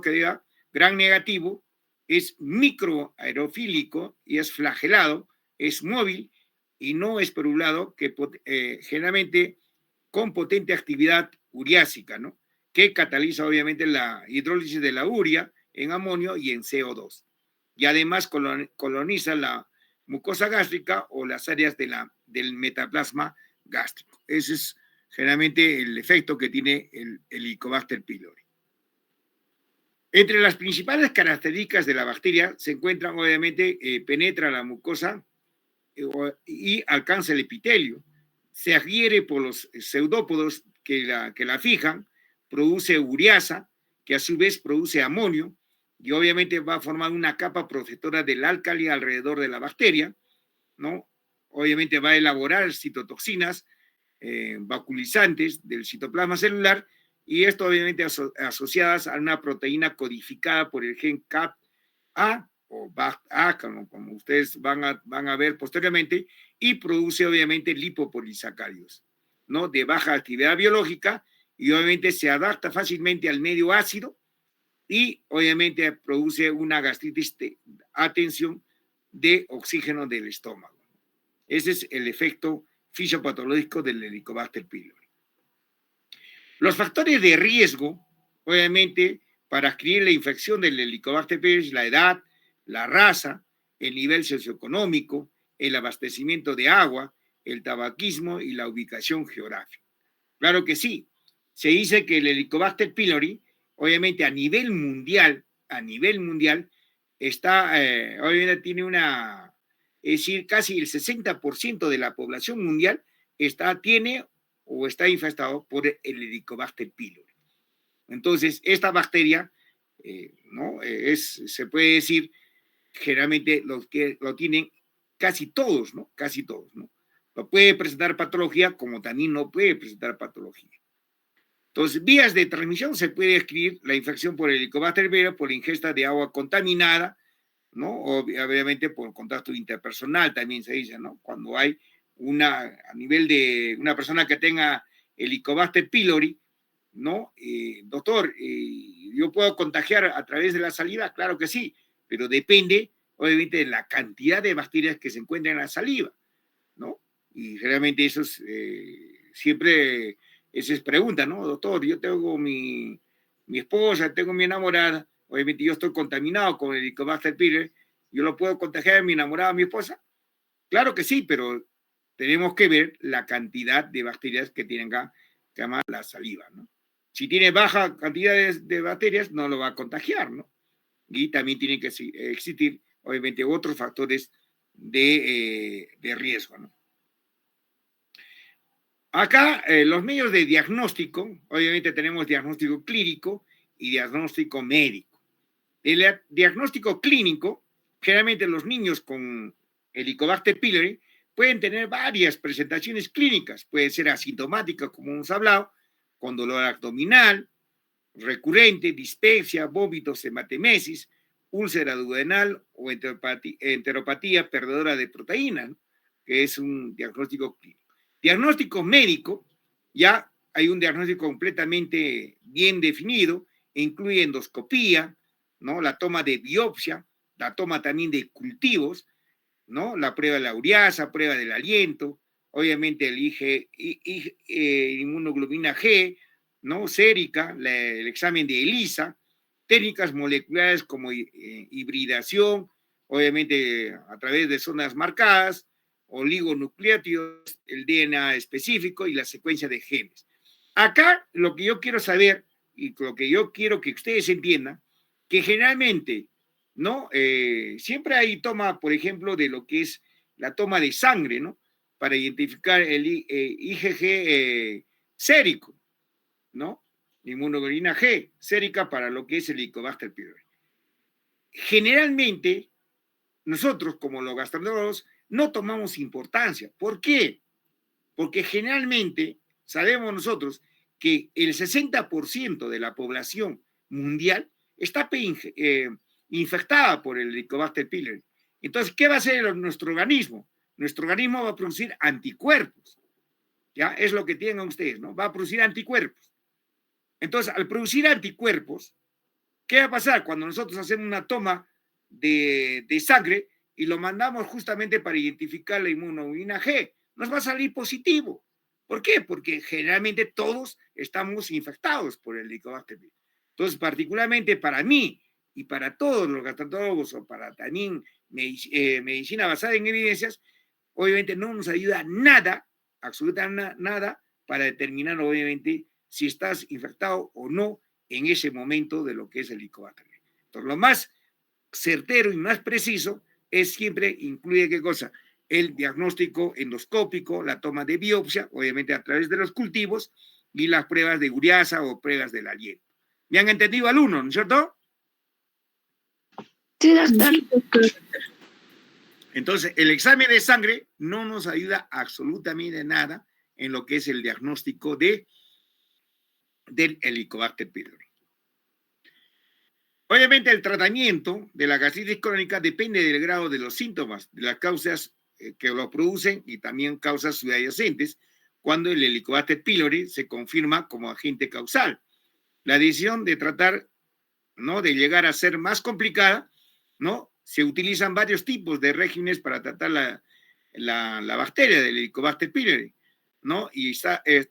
que diga gran negativo, es microaerofílico y es flagelado, es móvil y no esporulado, que generalmente con potente actividad uriásica, ¿no? Que cataliza obviamente la hidrólisis de la urea en amonio y en CO2. Y además coloniza la mucosa gástrica o las áreas del metaplasma gástrico. Ese es generalmente el efecto que tiene el Helicobacter pylori. Entre las principales características de la bacteria se encuentran, obviamente, penetra la mucosa y alcanza el epitelio. Se adhiere por los pseudópodos que la fijan, produce ureasa, que a su vez produce amonio, y obviamente va a formar una capa protectora del álcali alrededor de la bacteria, ¿no? Obviamente va a elaborar citotoxinas vaculizantes del citoplasma celular, y esto obviamente asociadas a una proteína codificada por el gen CAP-A o BAC-A, como ustedes van a ver posteriormente, y produce obviamente lipopolisacáridos, ¿no? De baja actividad biológica, y obviamente se adapta fácilmente al medio ácido, y obviamente produce una gastritis de atención de oxígeno del estómago. Ese es el efecto fisiopatológico del Helicobacter pylori. Los factores de riesgo, obviamente, para adquirir la infección del Helicobacter pylori, la edad, la raza, el nivel socioeconómico, el abastecimiento de agua, el tabaquismo y la ubicación geográfica. Claro que sí. Se dice que el Helicobacter pylori, obviamente a nivel mundial, está, obviamente tiene una, es decir, casi el 60% de la población mundial tiene o está infestado por el Helicobacter pylori. Entonces, esta bacteria, ¿no? Se puede decir, generalmente lo tienen casi todos, ¿no? Casi todos, ¿no? Lo puede presentar patología como también no puede presentar patología. Entonces, vías de transmisión: se puede describir la infección por el Helicobacter pylori por la ingesta de agua contaminada, ¿no? Obviamente por contacto interpersonal también se dice, ¿no? Cuando hay a nivel de una persona que tenga Helicobacter pylori, ¿no? Doctor, ¿yo puedo contagiar a través de la saliva? Claro que sí, pero depende, obviamente, de la cantidad de bacterias que se encuentran en la saliva, ¿no? Y realmente eso es, siempre, esa es pregunta, ¿no? Doctor, yo tengo mi esposa, tengo mi enamorada, obviamente yo estoy contaminado con el Helicobacter pylori, ¿yo lo puedo contagiar a mi enamorada, a mi esposa? Claro que sí, pero tenemos que ver la cantidad de bacterias que tienen acá, que llama la saliva, ¿no? Si tiene baja cantidad de bacterias, no lo va a contagiar, ¿no? Y también tienen que existir, obviamente, otros factores de riesgo, ¿no? Acá, los medios de diagnóstico, obviamente tenemos diagnóstico clínico y diagnóstico médico. El diagnóstico clínico, generalmente los niños con Helicobacter pylori pueden tener varias presentaciones clínicas. Puede ser asintomática, como hemos hablado, con dolor abdominal, recurrente, dispepsia, vómitos, hematemesis, úlcera duodenal o enteropatía perdedora de proteína, ¿no? Que es un diagnóstico clínico. Diagnóstico médico: ya hay un diagnóstico completamente bien definido, incluye endoscopía, ¿no? La toma de biopsia, la toma también de cultivos, ¿no? La prueba de la ureasa, prueba del aliento, obviamente el inmunoglobulina G, ¿no? Sérica, el examen de ELISA, técnicas moleculares como hibridación, obviamente a través de zonas marcadas, oligonucleótidos, el DNA específico y la secuencia de genes. Acá lo que yo quiero saber y lo que yo quiero que ustedes entiendan, que generalmente, ¿no? Siempre hay toma, por ejemplo, de lo que es la toma de sangre, ¿no? Para identificar el IgG sérico, ¿no? Inmunoglobulina G, sérica para lo que es el Helicobacter pylori. Generalmente, nosotros, como los gastroenterólogos, no tomamos importancia. ¿Por qué? Porque generalmente sabemos nosotros que el 60% de la población mundial está infectada por el Helicobacter pylori. Entonces, ¿qué va a hacer nuestro organismo? Nuestro organismo va a producir anticuerpos. ¿Ya? Es lo que tienen ustedes, ¿no? Va a producir anticuerpos. Entonces, al producir anticuerpos, ¿qué va a pasar cuando nosotros hacemos una toma de sangre y lo mandamos justamente para identificar la inmunoglobulina G? Nos va a salir positivo. ¿Por qué? Porque generalmente todos estamos infectados por el Helicobacter pylori. Entonces, particularmente para mí y para todos los gastroenterólogos o para también medicina basada en evidencias, obviamente no nos ayuda nada, absolutamente nada, para determinar obviamente si estás infectado o no en ese momento de lo que es el Helicobacter. Entonces, lo más certero y más preciso es siempre incluye qué cosa, el diagnóstico endoscópico, la toma de biopsia, obviamente a través de los cultivos, y las pruebas de ureasa o pruebas del aliento. ¿Me han entendido alumnos, no es cierto? Sí, doctor. Entonces, el examen de sangre no nos ayuda absolutamente nada en lo que es el diagnóstico del Helicobacter pylori. Obviamente, el tratamiento de la gastritis crónica depende del grado de los síntomas, de las causas que lo producen y también causas subyacentes, cuando el Helicobacter pylori se confirma como agente causal. La decisión de tratar, ¿no?, de llegar a ser más complicada, ¿no? Se utilizan varios tipos de regímenes para tratar la bacteria del Helicobacter pylori, ¿no? Y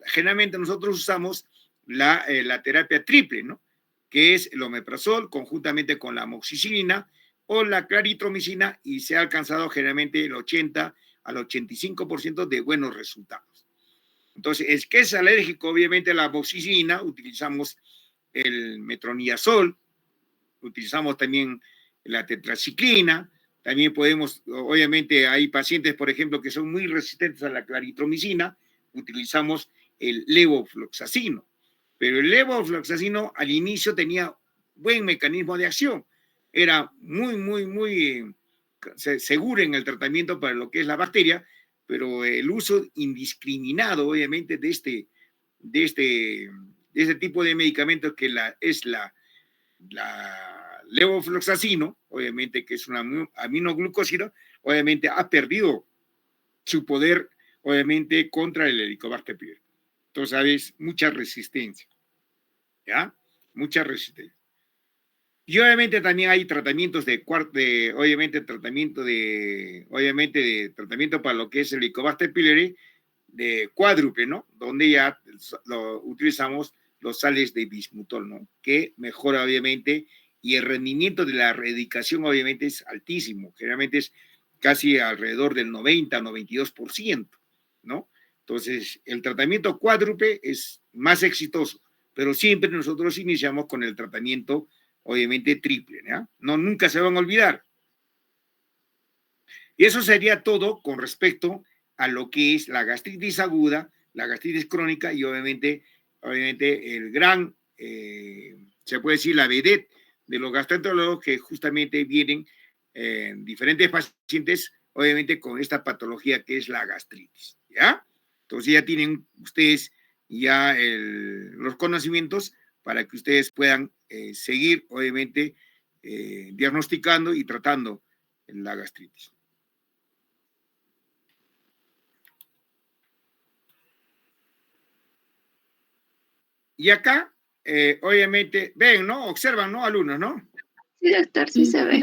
generalmente nosotros usamos la terapia triple, ¿no?, que es el omeprazol conjuntamente con la amoxicilina o la claritromicina, y se ha alcanzado generalmente el 80 al 85% de buenos resultados. Entonces, es que es alérgico obviamente a la amoxicilina, utilizamos el metronidazol, utilizamos también la tetraciclina, también podemos, obviamente hay pacientes, por ejemplo, que son muy resistentes a la claritromicina, utilizamos el levofloxacino, pero el levofloxacino al inicio tenía buen mecanismo de acción, era muy seguro en el tratamiento para lo que es la bacteria, pero el uso indiscriminado, obviamente, de este tipo de medicamentos que es la levofloxacino, obviamente que es un aminoglucósido, obviamente ha perdido su poder, obviamente, contra el Helicobacter pylori. Entonces, sabes, mucha resistencia, ¿ya? Mucha resistencia. Y obviamente también hay tratamientos obviamente tratamiento para lo que es el Helicobacter pylori de cuádruple, ¿no? Donde ya utilizamos los sales de bismutol, ¿no? Que mejora obviamente, y el rendimiento de la erradicación obviamente es altísimo, generalmente es casi alrededor del 90-92%, ¿no? Entonces, el tratamiento cuádruple es más exitoso, pero siempre nosotros iniciamos con el tratamiento obviamente triple, ¿ya? No, nunca se van a olvidar. Y eso sería todo con respecto a lo que es la gastritis aguda, la gastritis crónica y obviamente el gran, se puede decir, la vedette de los gastroenterólogos que justamente vienen diferentes pacientes, obviamente con esta patología que es la gastritis, ¿ya? Entonces ya tienen ustedes ya los conocimientos para que ustedes puedan seguir, obviamente, diagnosticando y tratando la gastritis. Y acá, obviamente, ven, ¿no? Observan, ¿no, alumnos, no? Sí, doctor, sí se ve.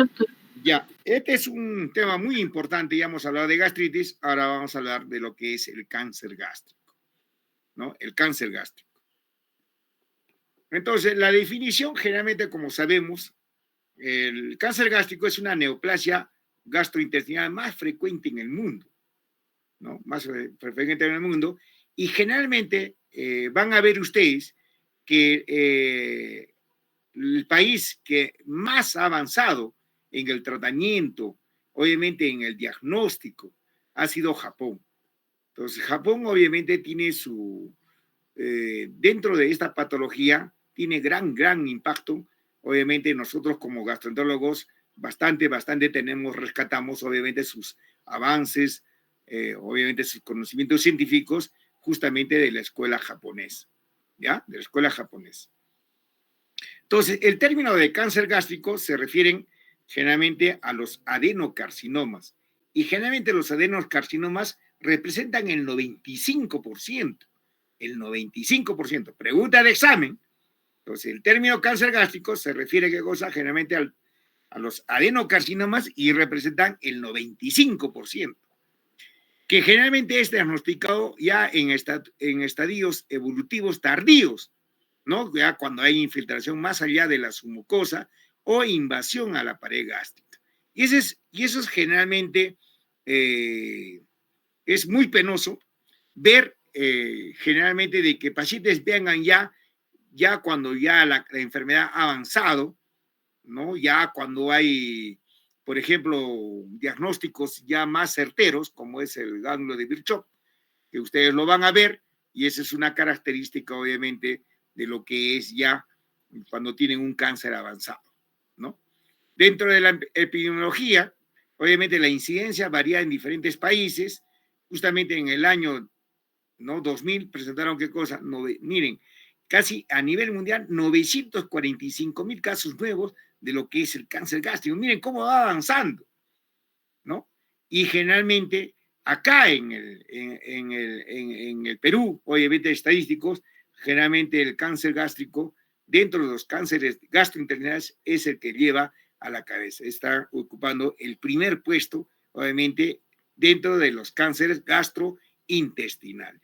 Ya, este es un tema muy importante, ya hemos hablado de gastritis, ahora vamos a hablar de lo que es el cáncer gástrico, ¿no? El cáncer gástrico. Entonces, la definición, generalmente, como sabemos, el cáncer gástrico es una neoplasia gastrointestinal más frecuente en el mundo, ¿no? Más frecuente en el mundo, y generalmente van a ver ustedes que el país que más ha avanzado en el tratamiento, obviamente en el diagnóstico, ha sido Japón. Entonces, Japón obviamente tiene dentro de esta patología, tiene gran impacto. Obviamente nosotros como gastroenterólogos bastante rescatamos obviamente sus avances, obviamente sus conocimientos científicos justamente de la escuela japonesa, ¿ya? De la escuela japonesa. Entonces, el término de cáncer gástrico se refieren generalmente a los adenocarcinomas. Y generalmente los adenocarcinomas representan el 95%. El 95%. Pregunta de examen. Entonces, el término cáncer gástrico se refiere, ¿qué cosa? Generalmente a los adenocarcinomas y representan el 95%, que generalmente es diagnosticado ya en estadios evolutivos tardíos, ¿no? Ya cuando hay infiltración más allá de la submucosa o invasión a la pared gástrica. Y eso es generalmente, es muy penoso ver generalmente de que pacientes vengan ya cuando ya la enfermedad ha avanzado, ¿no? Ya cuando hay, por ejemplo, diagnósticos ya más certeros, como es el ganglio de Virchow, que ustedes lo van a ver, y esa es una característica, obviamente, de lo que es ya cuando tienen un cáncer avanzado, ¿no? Dentro de la epidemiología, obviamente la incidencia varía en diferentes países. Justamente en el año, ¿no?, 2000 presentaron qué cosa, miren, casi a nivel mundial 945,000 casos nuevos de lo que es el cáncer gástrico. Miren cómo va avanzando, ¿no? Y generalmente acá en el Perú, obviamente estadísticos, generalmente el cáncer gástrico, dentro de los cánceres gastrointestinales, es el que lleva a la cabeza. Está ocupando el primer puesto, obviamente, dentro de los cánceres gastrointestinales.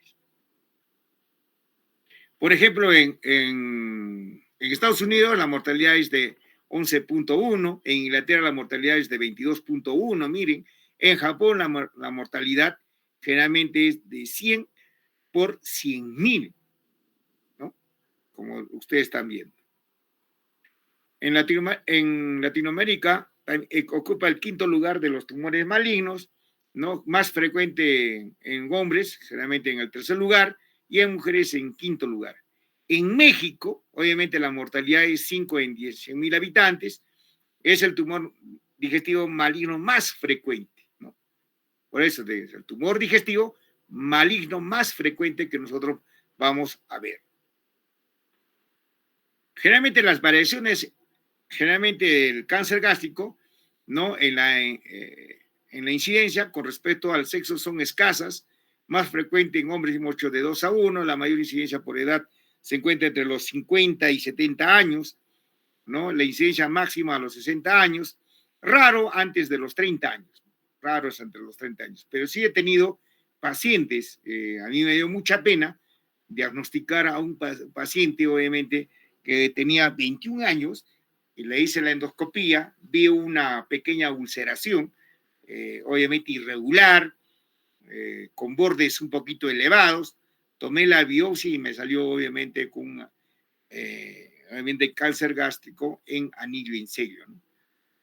Por ejemplo, en Estados Unidos la mortalidad es de 11.1, en Inglaterra la mortalidad es de 22.1, miren, en Japón la mortalidad generalmente es de 100 por 100,000, ¿no? Como ustedes están viendo. En Latinoamérica ocupa el quinto lugar de los tumores malignos, ¿no? Más frecuente en hombres, generalmente en el tercer lugar, y en mujeres en quinto lugar. En México, obviamente la mortalidad es 5 en 100,000 habitantes, es el tumor digestivo maligno más frecuente, ¿no? Por eso es el tumor digestivo maligno más frecuente que nosotros vamos a ver. Generalmente las variaciones, generalmente el cáncer gástrico, ¿no?, en la incidencia con respecto al sexo son escasas, más frecuente en hombres y muchos de 2:1, la mayor incidencia por edad se encuentra entre los 50 y 70 años, ¿no? La incidencia máxima a los 60 años, raro antes de los 30 años, raro es entre los 30 años, pero sí he tenido pacientes, a mí me dio mucha pena diagnosticar a un paciente, obviamente, que tenía 21 años, y le hice la endoscopía, vi una pequeña ulceración, obviamente irregular, con bordes un poquito elevados, tomé la biopsia y me salió obviamente con obviamente cáncer gástrico en anillo en sello,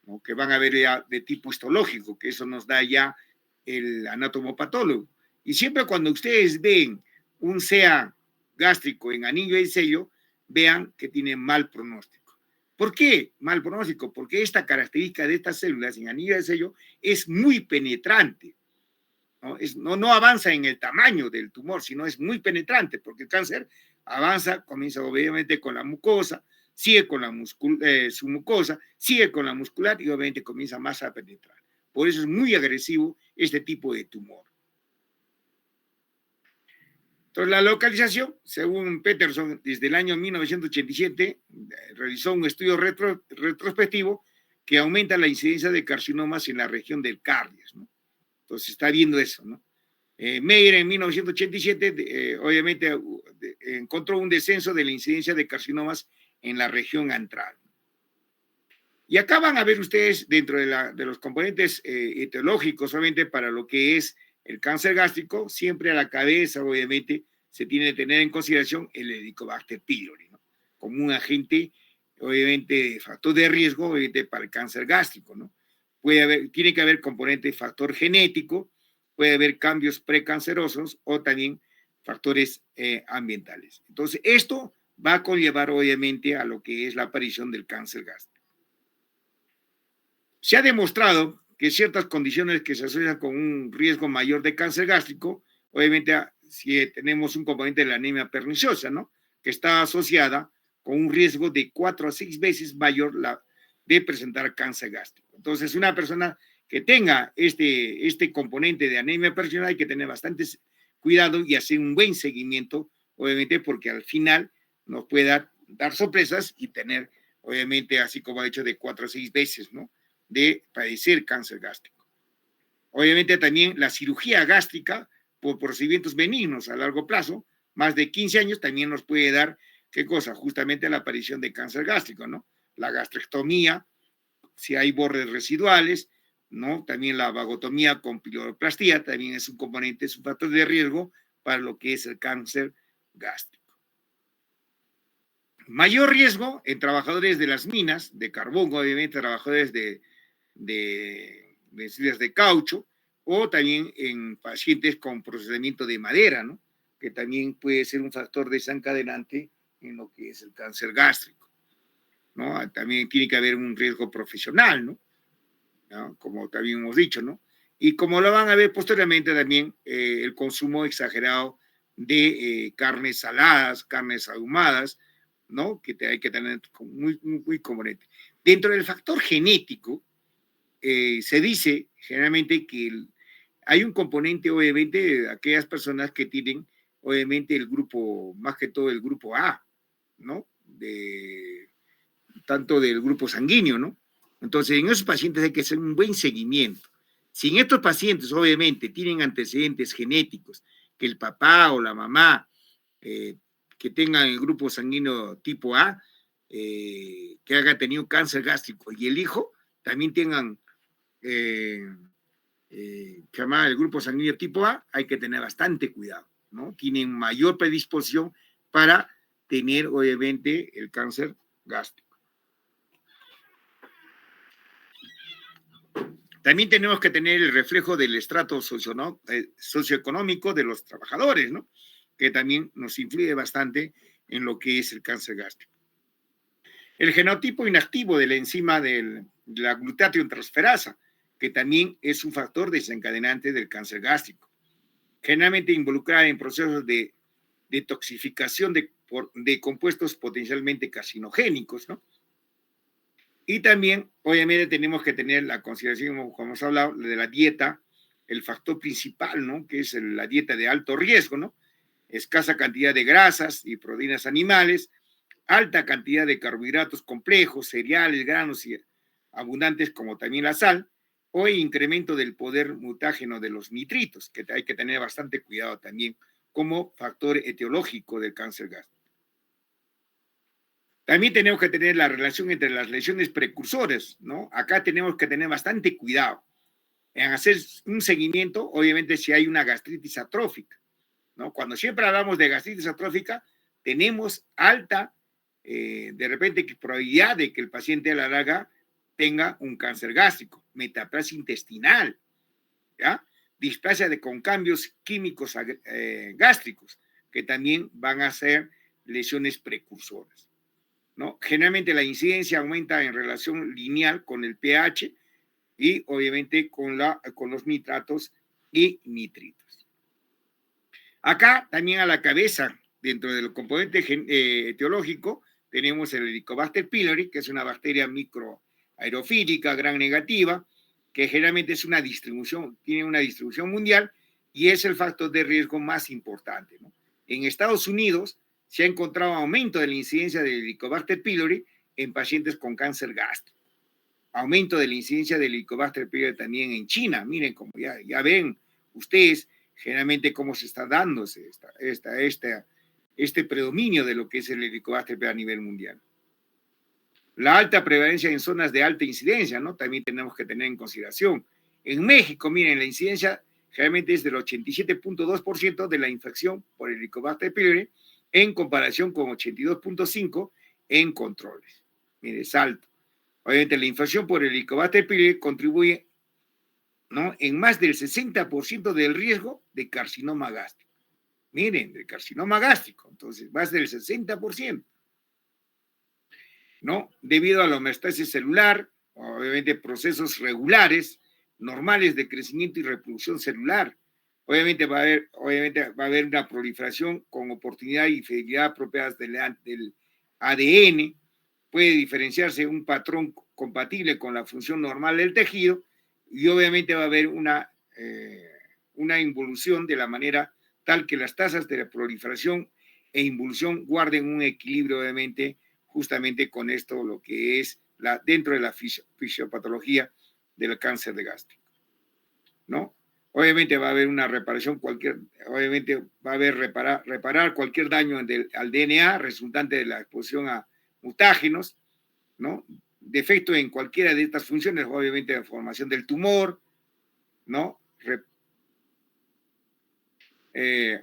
¿no? Que van a ver ya de tipo histológico, que eso nos da ya el anatomopatólogo. Y siempre cuando ustedes ven un CA gástrico en anillo en sello, vean que tiene mal pronóstico. ¿Por qué mal pronóstico? Porque esta característica de estas células en anillo de sello es muy penetrante, ¿no? No avanza en el tamaño del tumor, sino es muy penetrante, porque el cáncer avanza, comienza obviamente con la mucosa, sigue con la submucosa, sigue con la muscular y obviamente comienza más a penetrar. Por eso es muy agresivo este tipo de tumor. Entonces, la localización, según Peterson, desde el año 1987, realizó un estudio retrospectivo que aumenta la incidencia de carcinomas en la región del cardio, ¿no? Entonces, está viendo eso, ¿no? Meyer en 1987, obviamente, encontró un descenso de la incidencia de carcinomas en la región antral. Y acá van a ver ustedes, dentro de los componentes etiológicos, obviamente, para lo que es el cáncer gástrico, siempre a la cabeza, obviamente, se tiene que tener en consideración el Helicobacter pylori, ¿no?, como un agente, obviamente, factor de riesgo, obviamente, para el cáncer gástrico, ¿no? Tiene que haber componente factor genético, puede haber cambios precancerosos o también factores ambientales. Entonces, esto va a conllevar, obviamente, a lo que es la aparición del cáncer gástrico. Se ha demostrado que ciertas condiciones que se asocian con un riesgo mayor de cáncer gástrico, obviamente si tenemos un componente de la anemia perniciosa, ¿no?, que está asociada con un riesgo de 4 a 6 veces mayor de presentar cáncer gástrico. Entonces, una persona que tenga este componente de anemia peritoneal hay que tener bastante cuidado y hacer un buen seguimiento, obviamente, porque al final nos puede dar sorpresas y tener, obviamente, así como ha dicho, de 4 a 6 veces, ¿no? De padecer cáncer gástrico. Obviamente también la cirugía gástrica por procedimientos benignos a largo plazo, más de 15 años, también nos puede dar, ¿qué cosa? Justamente la aparición de cáncer gástrico, ¿no? La gastrectomía, si hay bordes residuales, ¿no? También la vagotomía con piloroplastia también es un componente, es un factor de riesgo para lo que es el cáncer gástrico. Mayor riesgo en trabajadores de las minas de carbón, obviamente trabajadores de caucho, o también en pacientes con procesamiento de madera, ¿no? Que también puede ser un factor desencadenante en lo que es el cáncer gástrico, ¿no? También tiene que haber un riesgo profesional, ¿no? ¿No? Como también hemos dicho, ¿no? Y como lo van a ver posteriormente también, el consumo exagerado de carnes saladas, carnes ahumadas, ¿no? Que hay que tener muy componente. Dentro del factor genético, se dice generalmente que hay un componente, obviamente, de aquellas personas que tienen, obviamente, el grupo, más que todo el grupo A, ¿no? Tanto del grupo sanguíneo, ¿no? Entonces, en esos pacientes hay que hacer un buen seguimiento. Si en estos pacientes, obviamente, tienen antecedentes genéticos, que el papá o la mamá que tengan el grupo sanguíneo tipo A, que haya tenido cáncer gástrico, y el hijo también tengan que llama el grupo sanguíneo tipo A, hay que tener bastante cuidado, ¿no? Tienen mayor predisposición para tener, obviamente, el cáncer gástrico. También tenemos que tener el reflejo del estrato socioeconómico de los trabajadores, ¿no? Que también nos influye bastante en lo que es el cáncer gástrico. El genotipo inactivo de la enzima de la glutatión transferasa, que también es un factor desencadenante del cáncer gástrico, generalmente involucrada en procesos de detoxificación de compuestos potencialmente carcinogénicos, ¿no? Y también, obviamente, tenemos que tener la consideración, como hemos hablado, de la dieta, el factor principal, ¿no? Que es la dieta de alto riesgo, ¿no? Escasa cantidad de grasas y proteínas animales, alta cantidad de carbohidratos complejos, cereales, granos y abundantes como también la sal, o incremento del poder mutágeno de los nitritos, que hay que tener bastante cuidado también como factor etiológico del cáncer gástrico. También tenemos que tener la relación entre las lesiones precursoras, ¿no? Acá tenemos que tener bastante cuidado en hacer un seguimiento, obviamente, si hay una gastritis atrófica, ¿no? Cuando siempre hablamos de gastritis atrófica, tenemos alta, de repente, probabilidad de que el paciente a la larga tenga un cáncer gástrico, metaplasia intestinal, ¿ya? Displasia con cambios químicos gástricos, que también van a ser lesiones precursoras, ¿no? Generalmente la incidencia aumenta en relación lineal con el pH y obviamente con los nitratos y nitritos. Acá también a la cabeza, dentro del componente etiológico, tenemos el Helicobacter pylori, que es una bacteria microaerofílica gran negativa, que generalmente es tiene una distribución mundial y es el factor de riesgo más importante, ¿no? En Estados Unidos se ha encontrado aumento de la incidencia del Helicobacter pylori en pacientes con cáncer gástrico. Aumento de la incidencia del Helicobacter pylori también en China. Miren, como ya ven ustedes, generalmente cómo se está dándose este predominio de lo que es el Helicobacter pylori a nivel mundial. La alta prevalencia en zonas de alta incidencia, ¿no? También tenemos que tener en consideración. En México, miren, la incidencia generalmente es del 87.2% de la infección por Helicobacter pylori en comparación con 82.5% en controles. Mire, es alto. Obviamente la infección por Helicobacter pylori contribuye, ¿no?, en más del 60% del riesgo de carcinoma gástrico. Miren, de carcinoma gástrico, entonces más del 60%. ¿No? Debido a la homeostasis celular, obviamente procesos regulares, normales de crecimiento y reproducción celular. Obviamente va a haber una proliferación con oportunidad y fidelidad propias ADN, puede diferenciarse un patrón compatible con la función normal del tejido y obviamente va a haber una involución de la manera tal que las tasas de proliferación e involución guarden un equilibrio, obviamente, justamente con esto, lo que es dentro de la fisiopatología del cáncer de gástrico, ¿no? Obviamente va a haber una reparación, obviamente va a haber reparar cualquier daño al DNA resultante de la exposición a mutágenos, ¿no? Defecto en cualquiera de estas funciones, obviamente la formación del tumor, ¿no?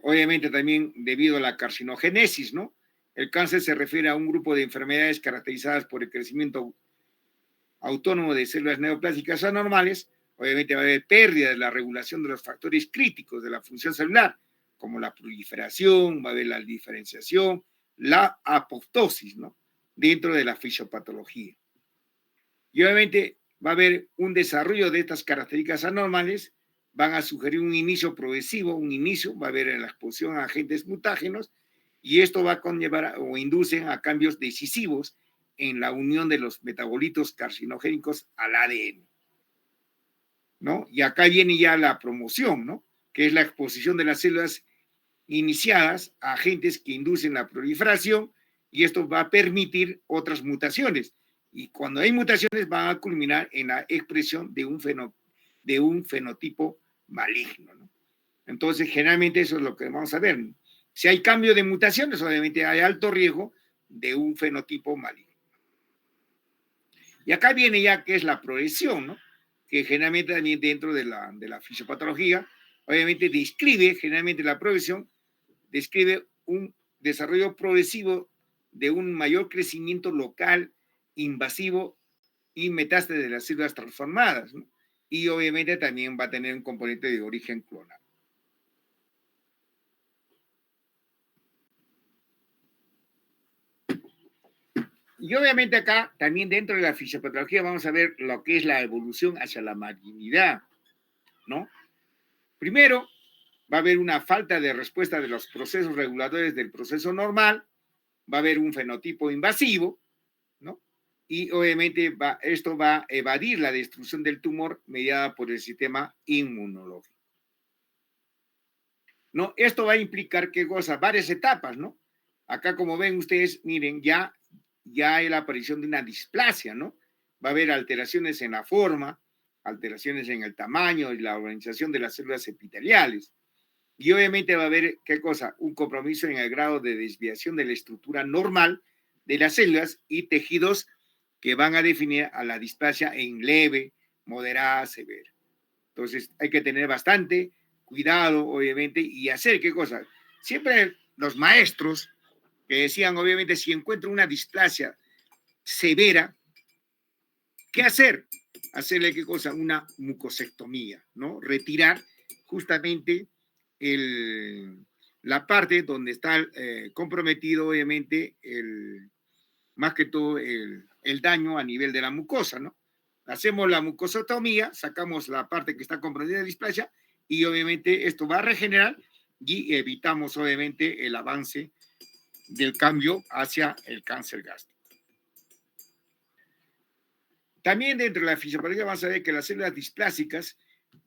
Obviamente también debido a la carcinogénesis, ¿no? El cáncer se refiere a un grupo de enfermedades caracterizadas por el crecimiento autónomo de células neoplásicas anormales. Obviamente va a haber pérdida de la regulación de los factores críticos de la función celular, como la proliferación, va a haber la diferenciación, la apoptosis, ¿no? Dentro de la fisiopatología. Y obviamente va a haber un desarrollo de estas características anormales, van a sugerir un inicio progresivo, va a haber en la exposición a agentes mutágenos, y esto va a conllevar o inducen a cambios decisivos en la unión de los metabolitos carcinogénicos al ADN, ¿no? Y acá viene ya la promoción, ¿no? Que es la exposición de las células iniciadas a agentes que inducen la proliferación, y esto va a permitir otras mutaciones. Y cuando hay mutaciones van a culminar en la expresión de un fenotipo maligno, ¿no? Entonces, generalmente eso es lo que vamos a ver, ¿no? Si hay cambio de mutaciones, obviamente hay alto riesgo de un fenotipo maligno. Y acá viene ya que es la progresión, ¿no? Que generalmente también dentro de la fisiopatología, obviamente generalmente la progresión describe un desarrollo progresivo de un mayor crecimiento local, invasivo y metástasis de las células transformadas, ¿no? Y obviamente también va a tener un componente de origen clonal. Y obviamente acá, también dentro de la fisiopatología, vamos a ver lo que es la evolución hacia la malignidad, ¿no? Primero, va a haber una falta de respuesta de los procesos reguladores del proceso normal, va a haber un fenotipo invasivo, ¿no? Y obviamente esto va a evadir la destrucción del tumor mediada por el sistema inmunológico, ¿no? Esto va a implicar, ¿qué cosa? Varias etapas, ¿no? Acá, como ven ustedes, miren, ya hay la aparición de una displasia, ¿no? Va a haber alteraciones en la forma, alteraciones en el tamaño y la organización de las células epiteliales. Y obviamente va a haber, ¿qué cosa? Un compromiso en el grado de desviación de la estructura normal de las células y tejidos que van a definir a la displasia en leve, moderada, severa. Entonces hay que tener bastante cuidado, obviamente, y hacer, ¿qué cosa? Siempre los maestros que decían, obviamente, si encuentro una displasia severa, ¿qué hacer? Hacerle, ¿qué cosa? Una mucosectomía, ¿no? Retirar justamente la parte donde está comprometido, obviamente, más que todo el daño a nivel de la mucosa, ¿no? Hacemos la mucosectomía, sacamos la parte que está comprometida de displasia y obviamente esto va a regenerar y evitamos obviamente el avance del cambio hacia el cáncer gástrico. También dentro de la fisiopatología vamos a ver que las células displásicas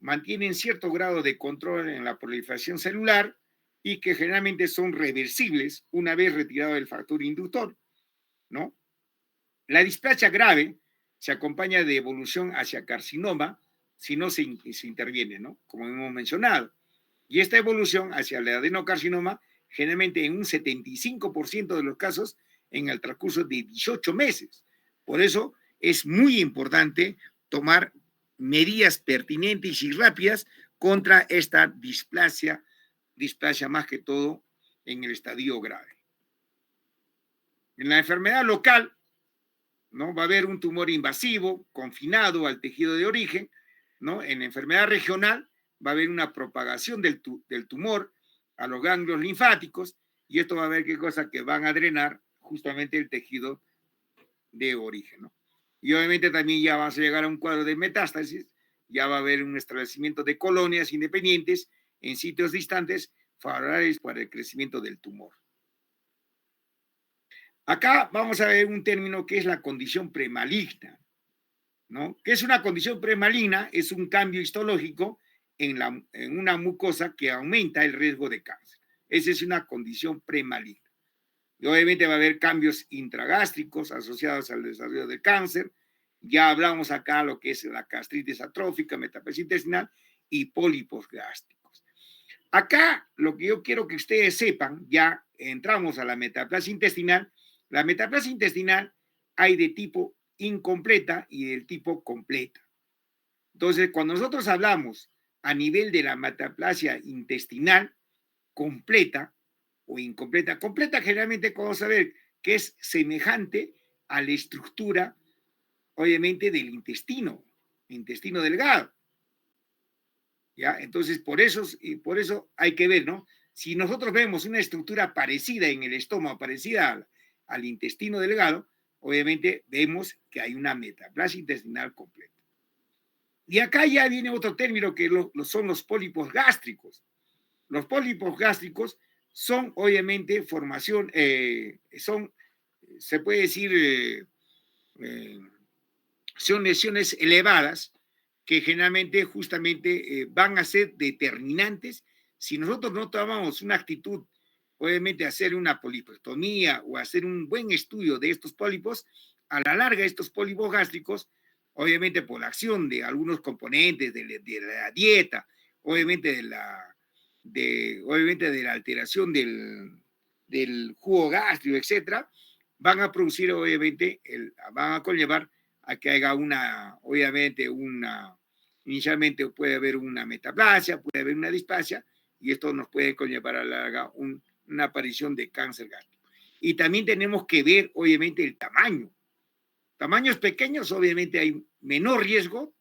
mantienen cierto grado de control en la proliferación celular y que generalmente son reversibles una vez retirado el factor inductor, ¿no? La displasia grave se acompaña de evolución hacia carcinoma si no se interviene, ¿no? Como hemos mencionado. Y esta evolución hacia el adenocarcinoma generalmente en un 75% de los casos en el transcurso de 18 meses. Por eso es muy importante tomar medidas pertinentes y rápidas contra esta displasia más que todo en el estadio grave. En la enfermedad local, ¿no? Va a haber un tumor invasivo, confinado al tejido de origen, ¿no? En la enfermedad regional va a haber una propagación del tumor a los ganglios linfáticos y esto va a haber qué cosa que van a drenar justamente el tejido de origen, ¿no? Y obviamente también ya vas a llegar a un cuadro de metástasis, ya va a haber un establecimiento de colonias independientes en sitios distantes favorables para el crecimiento del tumor. Acá vamos a ver un término que es la condición premaligna, ¿no? ¿Qué es una condición premaligna? Es un cambio histológico en una mucosa que aumenta el riesgo de cáncer. Esa es una condición premaligna. Y obviamente va a haber cambios intragástricos asociados al desarrollo del cáncer. Ya hablamos acá lo que es la gastritis atrófica, metaplasia intestinal y pólipos gástricos. Acá lo que yo quiero que ustedes sepan, ya entramos a la metaplasia intestinal. La metaplasia intestinal hay de tipo incompleta y del tipo completa. Entonces, cuando nosotros hablamos a nivel de la metaplasia intestinal completa o incompleta, completa generalmente vamos a ver que es semejante a la estructura, obviamente, del intestino delgado. ¿Ya? Entonces, por eso hay que ver, ¿no? Si nosotros vemos una estructura parecida en el estómago, parecida al intestino delgado, obviamente vemos que hay una metaplasia intestinal completa. Y acá ya viene otro término que son los pólipos gástricos. Los pólipos gástricos son obviamente se puede decir, son lesiones elevadas que generalmente justamente van a ser determinantes si nosotros no tomamos una actitud, obviamente hacer una polipectomía o hacer un buen estudio de estos pólipos. A la larga estos pólipos gástricos, obviamente por la acción de algunos componentes de la dieta, obviamente obviamente de la alteración del jugo gástrico, etcétera, van a producir obviamente, van a conllevar a que haya obviamente inicialmente puede haber una metaplasia, puede haber una displasia, y esto nos puede conllevar a la larga una aparición de cáncer gástrico. Y también tenemos que ver, obviamente, el tamaño. Tamaños pequeños, obviamente, hay menor riesgo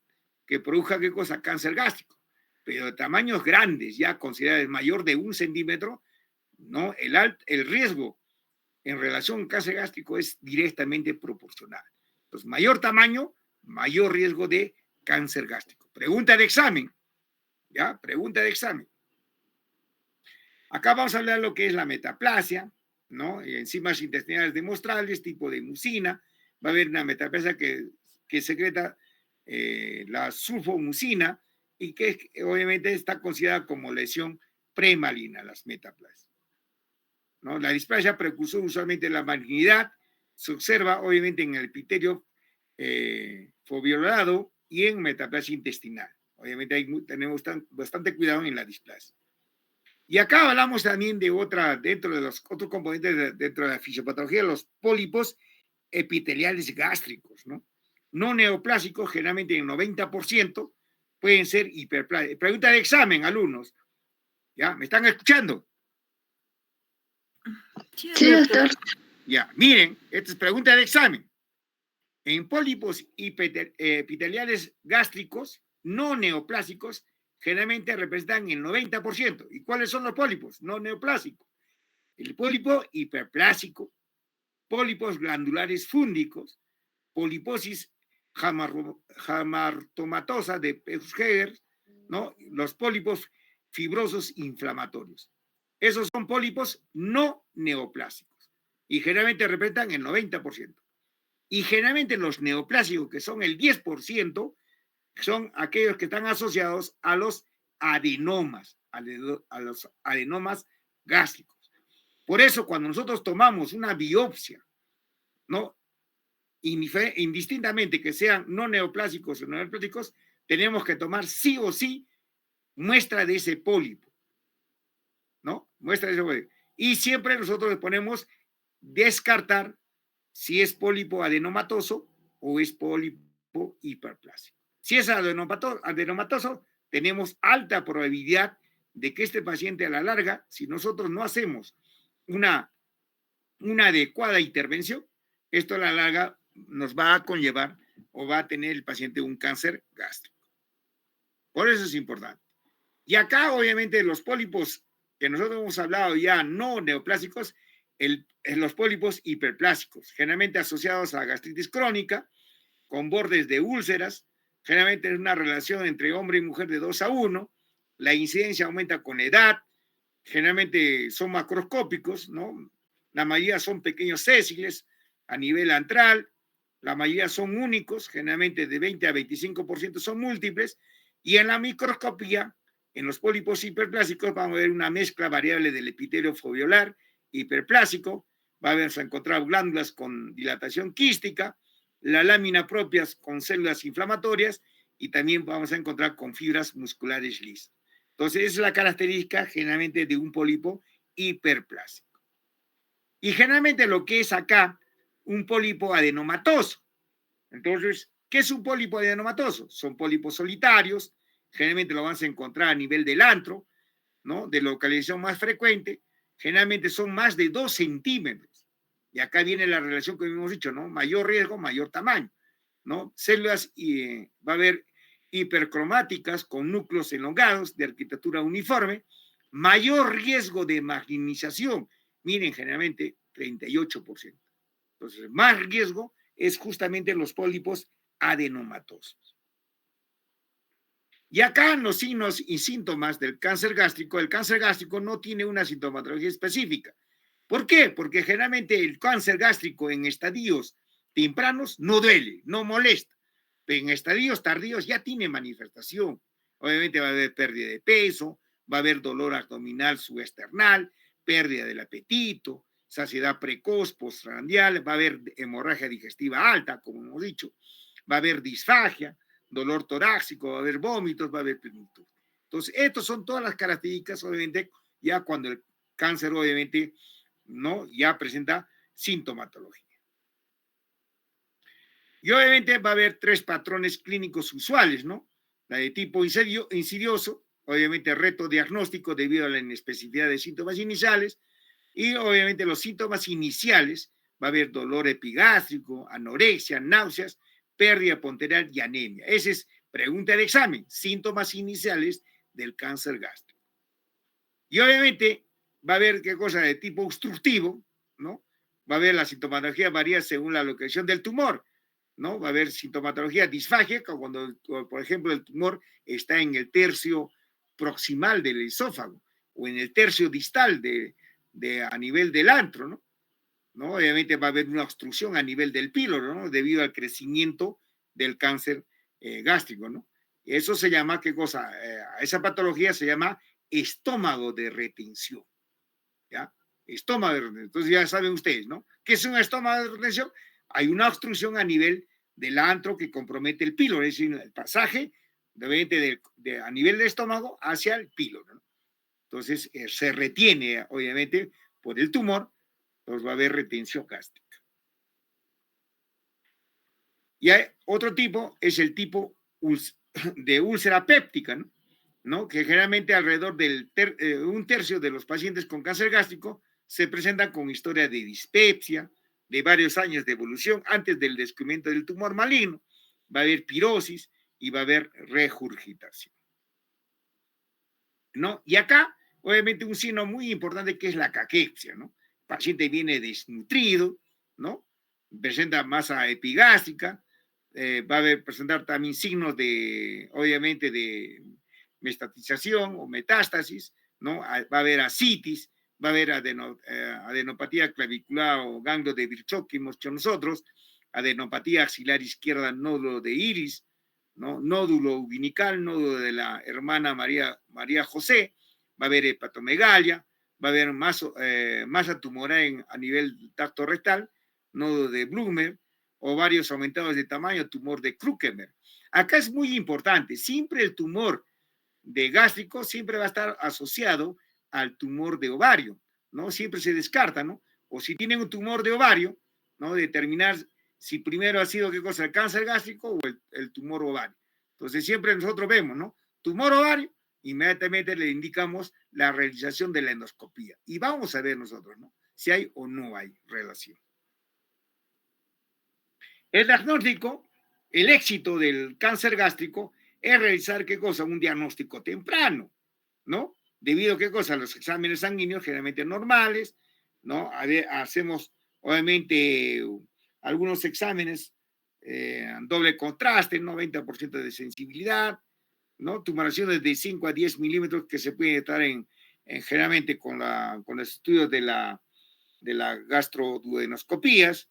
que produzca, ¿qué cosa? Cáncer gástrico. Pero tamaños grandes, ya considerados mayor de 1 centímetro, ¿no? El riesgo en relación al cáncer gástrico es directamente proporcional. Entonces, mayor tamaño, mayor riesgo de cáncer gástrico. Pregunta de examen, ¿ya? Pregunta de examen. Acá vamos a hablar de lo que es la metaplasia, ¿no? Enzimas intestinales demostrables, tipo de mucina. Va a haber una metaplasia que secreta la sulfomucina y que obviamente está considerada como lesión premaligna, las metaplasias, ¿no? La displasia precursor usualmente de la malignidad se observa obviamente en el epitelio foveolado y en metaplasia intestinal. Obviamente tenemos bastante cuidado en la displasia. Y acá hablamos también de dentro de los otros componentes dentro de la fisiopatología, los pólipos epiteliales gástricos, ¿no? No neoplásicos, generalmente en el 90%, pueden ser hiperplásicos. Pregunta de examen, alumnos. ¿Ya? ¿Me están escuchando? Sí, doctor. Ya, miren, esta es pregunta de examen. En pólipos epiteliales gástricos no neoplásicos, generalmente representan el 90%. ¿Y cuáles son los pólipos no neoplásicos? El pólipo hiperplásico, pólipos glandulares fúndicos, poliposis hamartomatosa de Peutz-Jeghers, ¿no? Los pólipos fibrosos inflamatorios. Esos son pólipos no neoplásicos y generalmente representan el 90%. Y generalmente los neoplásicos, que son el 10%, son aquellos que están asociados a los adenomas, a los adenomas gástricos. Por eso, cuando nosotros tomamos una biopsia, ¿no? Indistintamente que sean no neoplásicos o neoplásicos, tenemos que tomar sí o sí muestra de ese pólipo, ¿no? Muestra de ese pólipo. Y siempre nosotros le ponemos descartar si es pólipo adenomatoso o es pólipo hiperplásico. Si es adenomatoso, tenemos alta probabilidad de que este paciente a la larga, si nosotros no hacemos una adecuada intervención, esto a la larga nos va a conllevar o va a tener el paciente un cáncer gástrico. Por eso es importante. Y acá, obviamente, los pólipos que nosotros hemos hablado ya no neoplásicos, los pólipos hiperplásicos, generalmente asociados a gastritis crónica, con bordes de úlceras, generalmente es una relación entre hombre y mujer de 2:1, la incidencia aumenta con edad, generalmente son macroscópicos, ¿no? la mayoría son pequeños sésiles a nivel antral, la mayoría son únicos, generalmente de 20 a 25% son múltiples, y en la microscopía, en los pólipos hiperplásicos, vamos a ver una mezcla variable del epitelio foviolar hiperplásico, vamos a encontrar glándulas con dilatación quística, la lámina propia con células inflamatorias, y también vamos a encontrar con fibras musculares lisas. Entonces, esa es la característica generalmente de un pólipo hiperplásico. Y generalmente lo que es acá un pólipo adenomatoso. Entonces, ¿qué es un pólipo adenomatoso? Son pólipos solitarios, generalmente lo vas a encontrar a nivel del antro, ¿no? De localización más frecuente, generalmente son más de 2 centímetros. Y acá viene la relación que hemos dicho, ¿no? Mayor riesgo, mayor tamaño, ¿no? Células, va a haber hipercromáticas con núcleos elongados de arquitectura uniforme, mayor riesgo de marginización, miren, generalmente 38%. Entonces, más riesgo es justamente los pólipos adenomatosos. Y acá en los signos y síntomas del cáncer gástrico, el cáncer gástrico no tiene una sintomatología específica. ¿Por qué? Porque generalmente el cáncer gástrico en estadios tempranos no duele, no molesta. Pero en estadios tardíos ya tiene manifestación. Obviamente va a haber pérdida de peso, va a haber dolor abdominal subesternal, pérdida del apetito, saciedad precoz, postprandial, va a haber hemorragia digestiva alta, como hemos dicho, va a haber disfagia, dolor torácico, va a haber vómitos, va a haber plenitud. Entonces, estas son todas las características, obviamente, ya cuando el cáncer, obviamente, no, ya presenta sintomatología. Y obviamente va a haber 3 patrones clínicos usuales, ¿no? La de tipo insidioso, obviamente reto diagnóstico debido a la inespecificidad de síntomas iniciales, y obviamente los síntomas iniciales, va a haber dolor epigástrico, anorexia, náuseas, pérdida ponderal y anemia. Esa es pregunta de examen, síntomas iniciales del cáncer gástrico. Y obviamente va a haber qué cosa de tipo obstructivo, ¿no? Va a haber la sintomatología varía según la localización del tumor, ¿no? Va a haber sintomatología disfágica cuando, por ejemplo, el tumor está en el tercio proximal del esófago o en el tercio distal a nivel del antro, ¿no? ¿No? Obviamente va a haber una obstrucción a nivel del píloro, ¿no? Debido al crecimiento del cáncer gástrico, ¿no? Eso se llama, ¿qué cosa? Esa patología se llama estómago de retención, ¿ya? Estómago de retención. Entonces ya saben ustedes, ¿no? ¿Qué es un estómago de retención? Hay una obstrucción a nivel del antro que compromete el píloro, es decir, el pasaje a nivel del estómago hacia el píloro, ¿no? Entonces se retiene, obviamente, por el tumor, pues va a haber retención gástrica. Y hay otro tipo, es el tipo de úlcera péptica, ¿no? ¿No? Que generalmente alrededor del un tercio de los pacientes con cáncer gástrico se presentan con historia de dispepsia, de varios años de evolución antes del descubrimiento del tumor maligno. Va a haber pirosis y va a haber regurgitación, ¿no? Y acá, obviamente, un signo muy importante que es la caquexia, ¿no? El paciente viene desnutrido, ¿no? Presenta masa epigástrica, va a presentar también signos de, obviamente, de metastatización o metástasis, ¿no? Va a haber ascitis, va a haber adenopatía clavicular o ganglio de Virchow que hemos hecho nosotros, adenopatía axilar izquierda, nódulo de iris, ¿no? Nódulo ubinical, nódulo de la hermana María José, va a haber hepatomegalia, va a haber masa tumoral a nivel del tracto rectal, nódulo de Blumer, ovarios aumentados de tamaño, tumor de Krukemer. Acá es muy importante, siempre el tumor de gástrico siempre va a estar asociado al tumor de ovario, ¿no? Siempre se descarta, ¿no? O si tienen un tumor de ovario, ¿no? Determinar si primero ha sido qué cosa, el cáncer gástrico o el tumor ovario. Entonces siempre nosotros vemos, ¿no? Tumor ovario, inmediatamente le indicamos la realización de la endoscopía. Y vamos a ver nosotros, ¿no? Si hay o no hay relación. El diagnóstico, el éxito del cáncer gástrico es realizar, ¿qué cosa? Un diagnóstico temprano, ¿no? Debido a qué cosa, los exámenes sanguíneos generalmente normales, ¿no? Hacemos, obviamente, algunos exámenes doble contraste, 90% de sensibilidad, ¿no? Tumoraciones de 5 a 10 milímetros que se pueden estar generalmente con los estudios de la de las gastroduodenoscopías,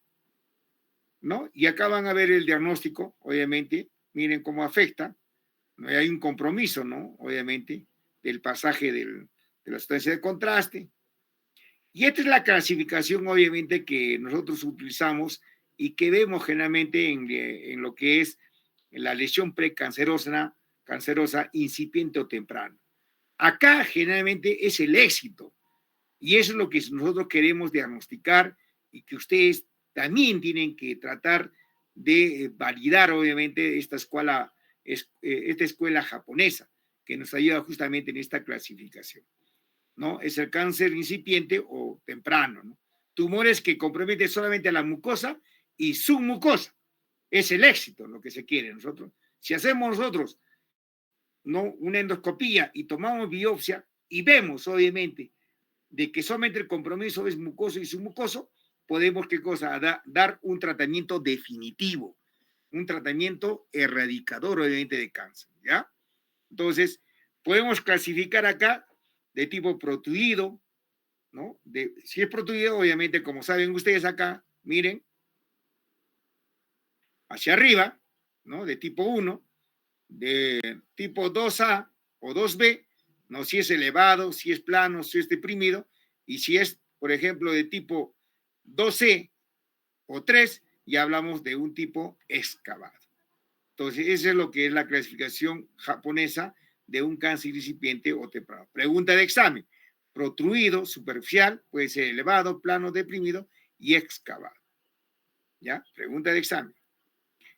¿no? Y acá van a ver el diagnóstico, obviamente, miren cómo afecta, ¿no? Hay un compromiso, ¿no? Obviamente, del pasaje de la sustancia de contraste. Y esta es la clasificación, obviamente, que nosotros utilizamos y que vemos generalmente en lo que es la lesión precancerosa, cancerosa, incipiente o temprana. Acá generalmente es el éxito y eso es lo que nosotros queremos diagnosticar y que ustedes también tienen que tratar de validar, obviamente, esta escuela japonesa que nos ayuda justamente en esta clasificación, ¿no? Es el cáncer incipiente o temprano, ¿no? Tumores que comprometen solamente a la mucosa y submucosa. Es el éxito lo que se quiere nosotros. Si hacemos nosotros, ¿no?, una endoscopía y tomamos biopsia y vemos, obviamente, de que solamente el compromiso es mucoso y submucoso, podemos, ¿qué cosa? Dar un tratamiento definitivo, un tratamiento erradicador, obviamente, de cáncer, ¿ya? Entonces, podemos clasificar acá de tipo protruido, ¿no? Si es protruido, obviamente, como saben ustedes acá, miren, hacia arriba, ¿no? De tipo 1, de tipo 2A o 2B, ¿no? Si es elevado, si es plano, si es deprimido, y si es, por ejemplo, de tipo 2C o 3, ya hablamos de un tipo excavado. Entonces, eso es lo que es la clasificación japonesa de un cáncer incipiente o temprano. Pregunta de examen: protruido, superficial, puede ser elevado, plano, deprimido y excavado. ¿Ya? Pregunta de examen.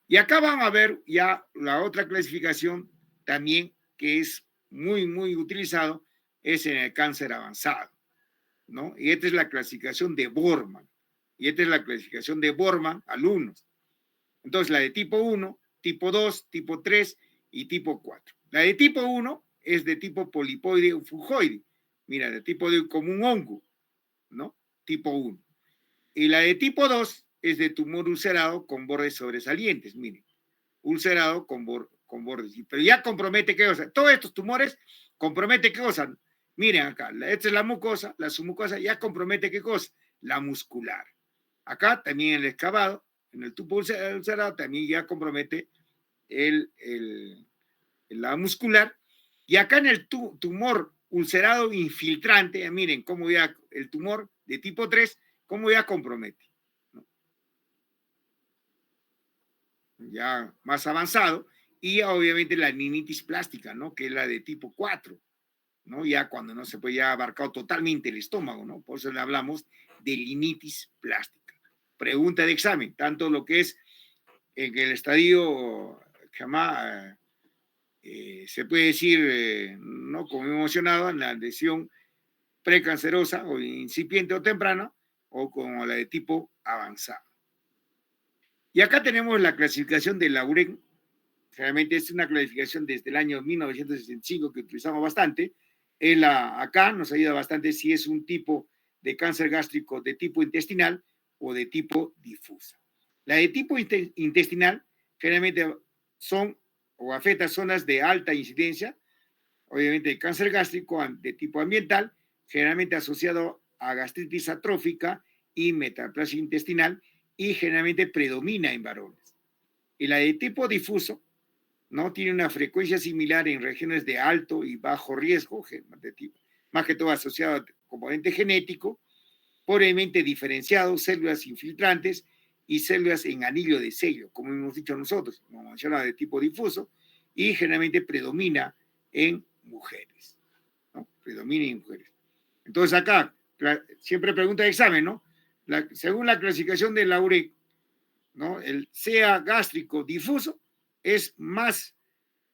Y acá van a ver ya la otra clasificación también que es muy, muy utilizado, es en el cáncer avanzado, ¿no? Y esta es la clasificación de Borman. Y esta es la clasificación de Borman, alumnos. Entonces, la de tipo 1, tipo 2, tipo 3 y tipo 4. La de tipo 1 es de tipo polipoide o fungoide. Mira, de tipo de como un hongo, ¿no? Tipo 1. Y la de tipo 2 es de tumor ulcerado con bordes sobresalientes, miren. Ulcerado con bordes. Pero ya compromete qué cosa. Todos estos tumores compromete qué cosa. Miren acá, esta es la submucosa ya compromete qué cosa. La muscular. Acá también el excavado, en el tubo ulcerado también ya compromete la muscular. Y acá en el tumor ulcerado infiltrante, miren cómo ya el tumor de tipo 3, cómo ya compromete, ¿no? Ya más avanzado, y obviamente la rinitis plástica, ¿no? Que es la de tipo 4, ¿no? Ya cuando no se puede, ya abarcado totalmente el estómago, ¿no? Por eso le hablamos de rinitis plástica. Pregunta de examen, tanto lo que es en el estadio que llama, se puede decir, ¿no?, como hemos mencionado, en la lesión precancerosa o incipiente o temprana, o como la de tipo avanzado. Y acá tenemos la clasificación de Lauren. Realmente es una clasificación desde el año 1965 que utilizamos bastante. Acá nos ayuda bastante si es un tipo de cáncer gástrico de tipo intestinal o de tipo difusa. La de tipo intestinal generalmente son o afecta zonas de alta incidencia, obviamente el cáncer gástrico de tipo ambiental, generalmente asociado a gastritis atrófica y metaplasia intestinal, y generalmente predomina en varones. Y la de tipo difuso, ¿no?, tiene una frecuencia similar en regiones de alto y bajo riesgo, más que todo asociado al componente genético, pobremente diferenciado, células infiltrantes y células en anillo de sello, como hemos dicho nosotros, como mencionaba, de tipo difuso, y generalmente predomina en mujeres, ¿no? Predomina en mujeres. Entonces acá, siempre pregunta de examen, ¿no? Según la clasificación de la UREC, ¿no?, el sea gástrico difuso es más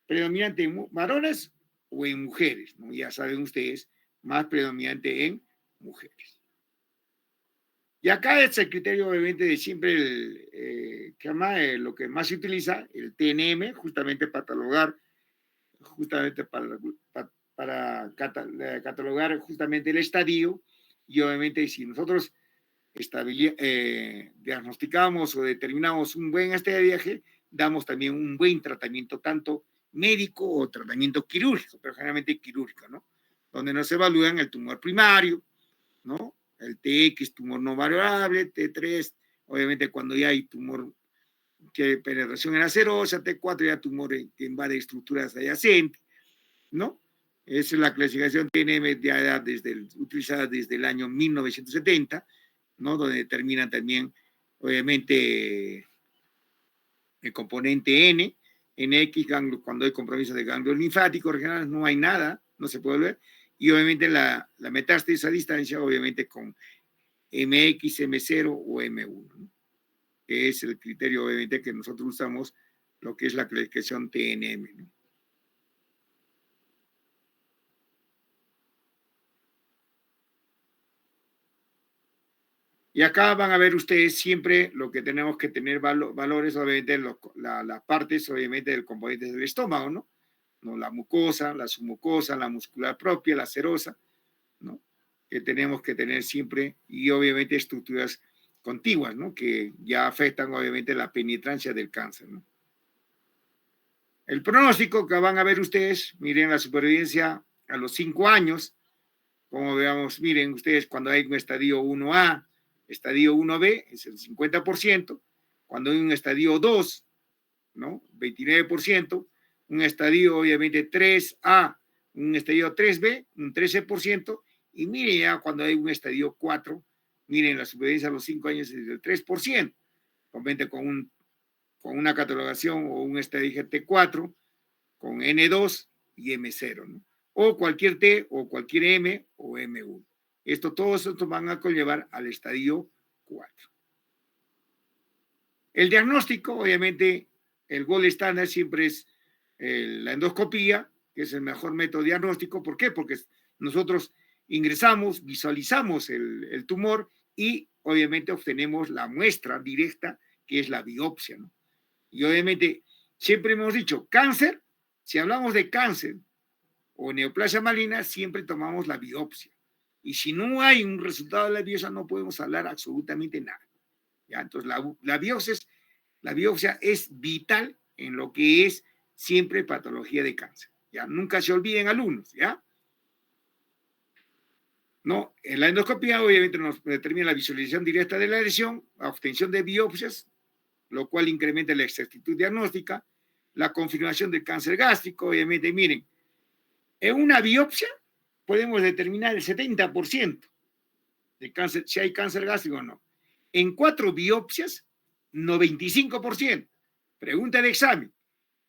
predominante en varones o en mujeres, ¿no? Ya saben ustedes, más predominante en mujeres. Y acá es el criterio, obviamente, de siempre lo que más se utiliza, el TNM, justamente para catalogar justamente el estadio. Y obviamente si nosotros diagnosticamos o determinamos un buen estadio, damos también un buen tratamiento, tanto médico o tratamiento quirúrgico, pero generalmente quirúrgico, ¿no? Donde nos evalúan el tumor primario, ¿no? El TX, tumor no valorable, T3, obviamente cuando ya hay tumor que penetración en la serosa, T4 ya tumor que invade estructuras adyacentes, ¿no? Esa es la clasificación TNM ya utilizada desde el año 1970, ¿no? Donde determina también, obviamente, el componente N, NX, cuando hay compromiso de ganglios linfáticos regionales, no hay nada, no se puede ver, y obviamente la metástasis a distancia, obviamente con MX, M0 o M1, ¿no? Que es el criterio, obviamente, que nosotros usamos, lo que es la clasificación TNM, ¿no? Y acá van a ver ustedes siempre lo que tenemos que tener valores, obviamente, las partes, obviamente, del componente del estómago, ¿no? ¿No? La mucosa, la submucosa, la muscular propia, la serosa, ¿no? Que tenemos que tener siempre, y obviamente estructuras contiguas, ¿no? Que ya afectan, obviamente, la penetrancia del cáncer, ¿no? El pronóstico que van a ver ustedes, miren la supervivencia a los 5 años, como veamos, miren ustedes, cuando hay un estadio 1A, estadio 1B es el 50%, cuando hay un estadio 2, ¿no? 29%, un estadio obviamente 3A, un estadio 3B, un 13%, y miren ya cuando hay un estadio 4, miren la supervivencia a los 5 años es del 3%, obviamente con una catalogación o un estadio T4, con N2 y M0, ¿no? O cualquier T o cualquier M o M1. Todos estos van a conllevar al estadio 4. El diagnóstico, obviamente, el gold estándar siempre es la endoscopía, que es el mejor método diagnóstico. ¿Por qué? Porque nosotros ingresamos, visualizamos el tumor y obviamente obtenemos la muestra directa, que es la biopsia, ¿no? Y obviamente, siempre hemos dicho, cáncer, si hablamos de cáncer o neoplasia maligna, siempre tomamos la biopsia. Y si no hay un resultado de la biopsia, no podemos hablar absolutamente nada. ¿Ya? Entonces, la biopsia es vital en lo que es siempre patología de cáncer. ¿Ya? Nunca se olviden, alumnos, ¿ya? No, en la endoscopia obviamente nos determina la visualización directa de la lesión, la obtención de biopsias, lo cual incrementa la exactitud diagnóstica, la confirmación del cáncer gástrico, obviamente, miren, en una biopsia podemos determinar el 70% de cáncer, si hay cáncer gástrico o no. En 4 biopsias, 95%. Pregunta de examen.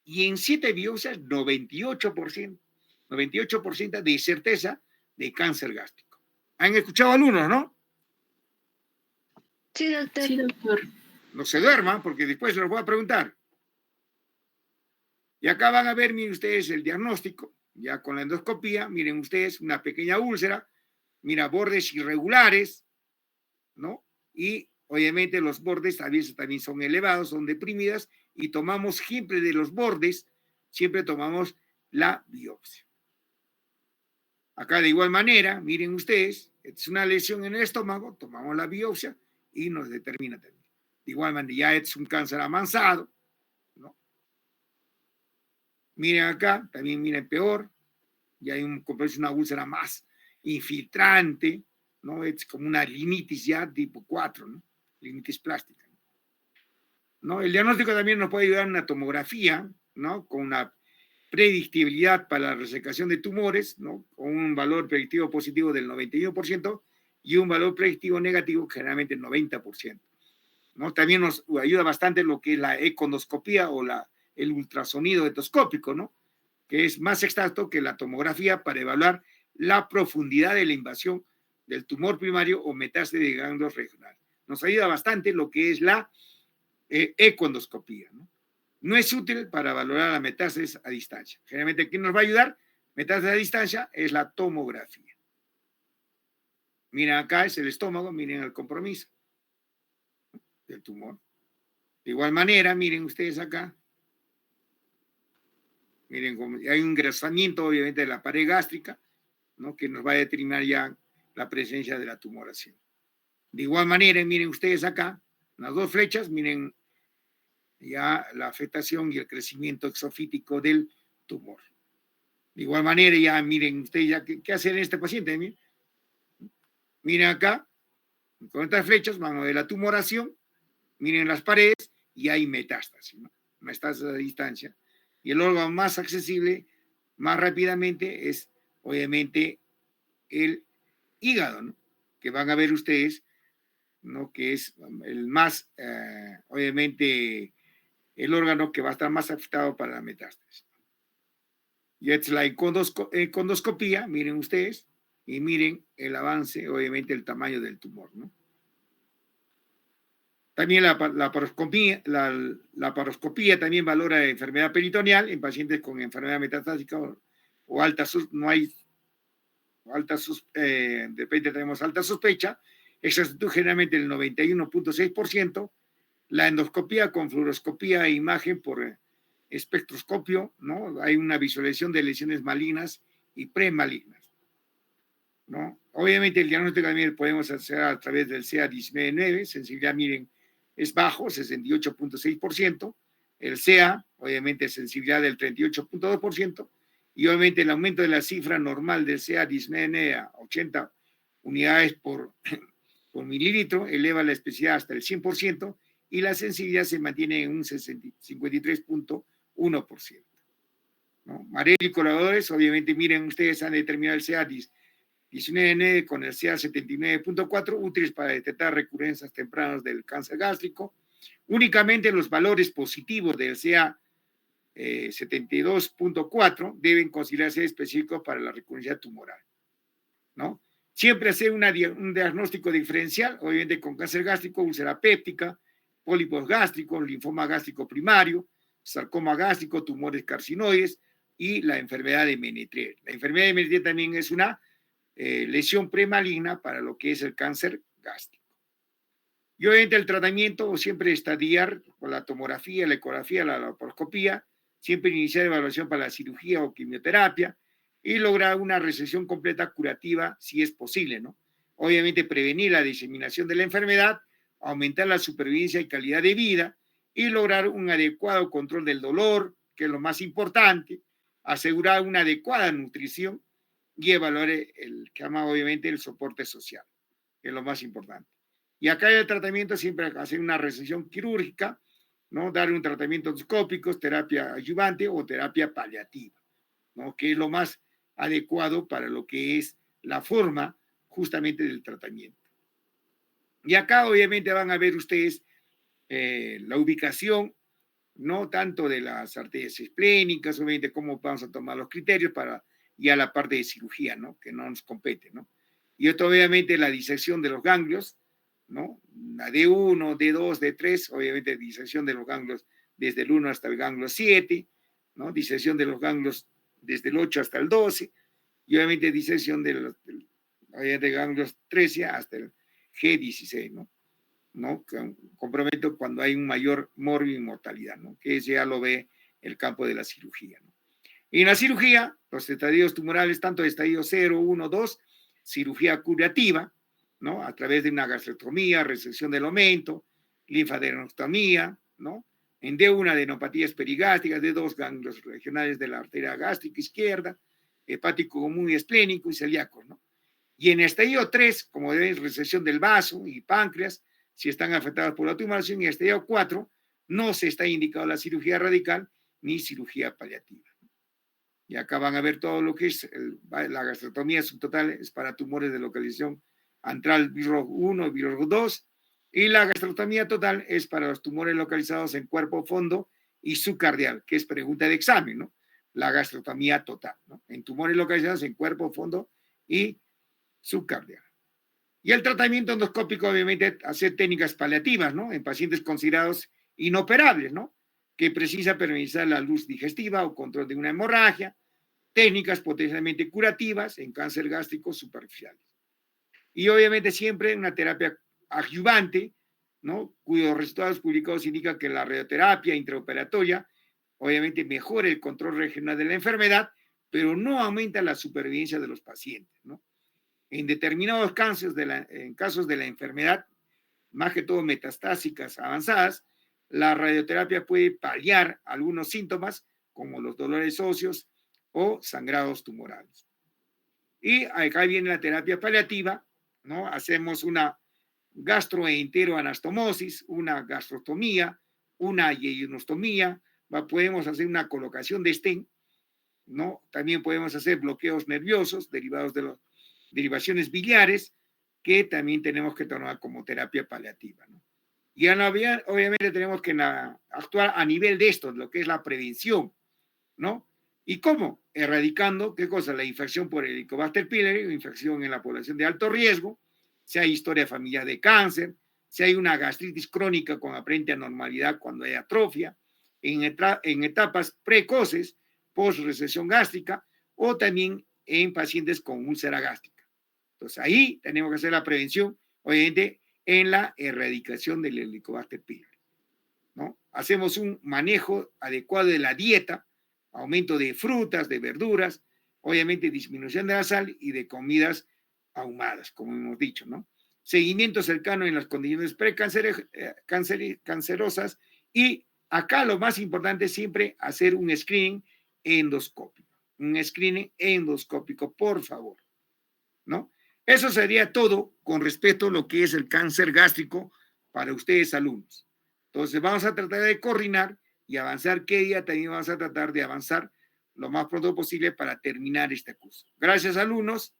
Y en 7 biopsias, 98%. 98% de certeza de cáncer gástrico. ¿Han escuchado algunos, no? Sí, doctor. Sí, doctor. No se duerman porque después se los voy a preguntar. Y acá van a ver, miren ustedes, el diagnóstico, ya con la endoscopía, miren ustedes, una pequeña úlcera, mira, bordes irregulares, ¿no? Y obviamente los bordes a veces también son elevados, son deprimidas, y tomamos siempre de los bordes, siempre tomamos la biopsia. Acá de igual manera, miren ustedes, es una lesión en el estómago, tomamos la biopsia y nos determina también. De igual manera, ya es un cáncer avanzado, ¿no? Miren acá, también miren peor, ya hay una úlcera más infiltrante, ¿no? Es como una rinitis ya tipo 4, ¿no? Rinitis plástica, ¿no? El diagnóstico también nos puede ayudar en una tomografía, ¿no? Con una predictibilidad para la resecación de tumores, ¿no? Con un valor predictivo positivo del 91% y un valor predictivo negativo generalmente el 90%, ¿no? También nos ayuda bastante lo que es la econdoscopía o el ultrasonido endoscópico, ¿no? Que es más exacto que la tomografía para evaluar la profundidad de la invasión del tumor primario o metástasis de ganglios regionales. Nos ayuda bastante lo que es la econdoscopía, ¿no? No es útil para valorar la metástasis a distancia. Generalmente, ¿quién nos va a ayudar? Metástasis a distancia es la tomografía. Miren acá es el estómago, miren el compromiso del tumor. De igual manera, miren ustedes acá, miren cómo hay un engrosamiento obviamente de la pared gástrica, ¿no? Que nos va a determinar ya la presencia de la tumoración. De igual manera, miren ustedes acá, las dos flechas, miren ya la afectación y el crecimiento exofítico del tumor. De igual manera, ya miren ustedes, ya, ¿qué hacer en este paciente? Miren acá, Con estas flechas van a ver la tumoración, miren las paredes y hay metástasis, ¿no? Metástasis a distancia. Y el órgano más accesible, más rápidamente, es obviamente el hígado, ¿no? Que van a ver ustedes, ¿no? Que es el más, obviamente, el órgano que va a estar más afectado para la metástasis. Y esta es la endoscopía, miren ustedes, y miren el avance, obviamente, el tamaño del tumor, ¿no? También la paroscopía también valora enfermedad peritoneal en pacientes con enfermedad metastásica o alta, no hay alta, de repente tenemos alta sospecha, exactitud generalmente el 91.6%, la endoscopía con fluoroscopía e imagen por espectroscopio, ¿no? Hay una visualización de lesiones malignas y premalignas, ¿no? Obviamente el diagnóstico también podemos hacer a través del CA-19, sensibilidad, miren, es bajo, 68.6%, el CA, obviamente sensibilidad del 38.2%, y obviamente el aumento de la cifra normal del CA-19 a 80 unidades por mililitro eleva la especificidad hasta el 100%, y la sensibilidad se mantiene en un 53.1%. ¿No? Marel y colaboradores, obviamente, miren, ustedes han determinado el CA-19 con el CA-79.4, útiles para detectar recurrencias tempranas del cáncer gástrico. Únicamente los valores positivos del CA-72.4 deben considerarse específicos para la recurrencia tumoral, ¿no? Siempre hacer un diagnóstico diferencial, obviamente con cáncer gástrico, úlcera péptica, pólipos gástricos, linfoma gástrico primario, sarcoma gástrico, tumores carcinoides y la enfermedad de Menetrier. La enfermedad de Menetrier también es una lesión premaligna para lo que es el cáncer gástrico. Y obviamente el tratamiento siempre estadiar con la tomografía, la ecografía, la laparoscopía, siempre iniciar evaluación para la cirugía o quimioterapia y lograr una resección completa curativa si es posible, ¿no? Obviamente prevenir la diseminación de la enfermedad, aumentar la supervivencia y calidad de vida y lograr un adecuado control del dolor, que es lo más importante, asegurar una adecuada nutrición y evaluar el que llama obviamente el soporte social, que es lo más importante. Y acá el tratamiento siempre hacer una resección quirúrgica, ¿no? Dar un tratamiento endoscópico, terapia adyuvante o terapia paliativa, ¿no? Que es lo más adecuado para lo que es la forma justamente del tratamiento. Y acá obviamente van a ver ustedes la ubicación, no tanto de las arterias esplénicas, obviamente cómo vamos a tomar los criterios para ya la parte de cirugía, ¿no? Que no nos compete, ¿no? Y esto obviamente la disección de los ganglios, ¿no? La D1, D2, D3, obviamente disección de los ganglios desde el 1 hasta el ganglio 7, ¿no? Disección de los ganglios desde el 8 hasta el 12, y obviamente disección de los obviamente ganglios 13 hasta el G16, ¿no? ¿No? Comprometo cuando hay un mayor morbo y mortalidad, ¿no? Que ya lo ve el campo de la cirugía, ¿no? Y en la cirugía, los estadios tumorales, tanto de estadio 0, 1, 2, cirugía curativa, ¿no? A través de una gastrectomía, resección del aumento, linfadenectomía, ¿no? En D1, adenopatías perigástricas, D2, ganglios regionales de la arteria gástrica izquierda, hepático común y esplénico y celíaco, ¿no? Y en estadio 3, como ven, resección del vaso y páncreas, si están afectados por la tumoración, y estadio 4, no se está indicado la cirugía radical ni cirugía paliativa. Y acá van a ver todo lo que es la gastrectomía subtotal, es para tumores de localización antral BIROG 1 y BIROG 2, y la gastrectomía total es para los tumores localizados en cuerpo, fondo y subcardial, que es pregunta de examen, ¿no? La gastrectomía total, ¿no? En tumores localizados en cuerpo, fondo y subcardial. Y el tratamiento endoscópico, obviamente, hacer técnicas paliativas, ¿no? En pacientes considerados inoperables, ¿no? Que precisa permitir la luz digestiva o control de una hemorragia, técnicas potencialmente curativas en cáncer gástrico superficiales. Y obviamente siempre una terapia adyuvante, ¿no? Cuyos resultados publicados indican que la radioterapia intraoperatoria obviamente mejora el control regional de la enfermedad, pero no aumenta la supervivencia de los pacientes, ¿no? En determinados casos en casos de la enfermedad, más que todo metastásicas avanzadas, la radioterapia puede paliar algunos síntomas como los dolores óseos o sangrados tumorales. Y acá viene la terapia paliativa, ¿no? Hacemos una gastroenteroanastomosis, una gastrostomía, una yeyonostomía, podemos hacer una colocación de stent, ¿no? También podemos hacer bloqueos nerviosos derivados de las derivaciones biliares, que también tenemos que tomar como terapia paliativa, ¿no? Y obviamente tenemos que actuar a nivel de esto, lo que es la prevención, ¿no? ¿Y cómo? Erradicando, ¿qué cosa? La infección por el Helicobacter pylori, infección en la población de alto riesgo, si hay historia familiar de cáncer, si hay una gastritis crónica con aparente anormalidad cuando hay atrofia, en etapas precoces, post-recesión gástrica, o también en pacientes con úlcera gástrica. Entonces ahí tenemos que hacer la prevención, obviamente, en la erradicación del Helicobacter pylori, ¿no? Hacemos un manejo adecuado de la dieta, aumento de frutas, de verduras, obviamente disminución de la sal y de comidas ahumadas, como hemos dicho, ¿no? Seguimiento cercano en las condiciones precancerosas y acá lo más importante es siempre hacer un screening endoscópico, por favor, ¿no? Eso sería todo con respecto a lo que es el cáncer gástrico para ustedes, alumnos. Entonces, vamos a tratar de coordinar y avanzar. ¿Qué día también vamos a tratar de avanzar lo más pronto posible para terminar este curso? Gracias, alumnos.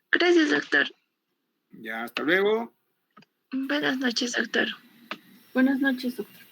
Gracias, doctor. Ya, hasta luego. Buenas noches, doctor. Buenas noches, doctor.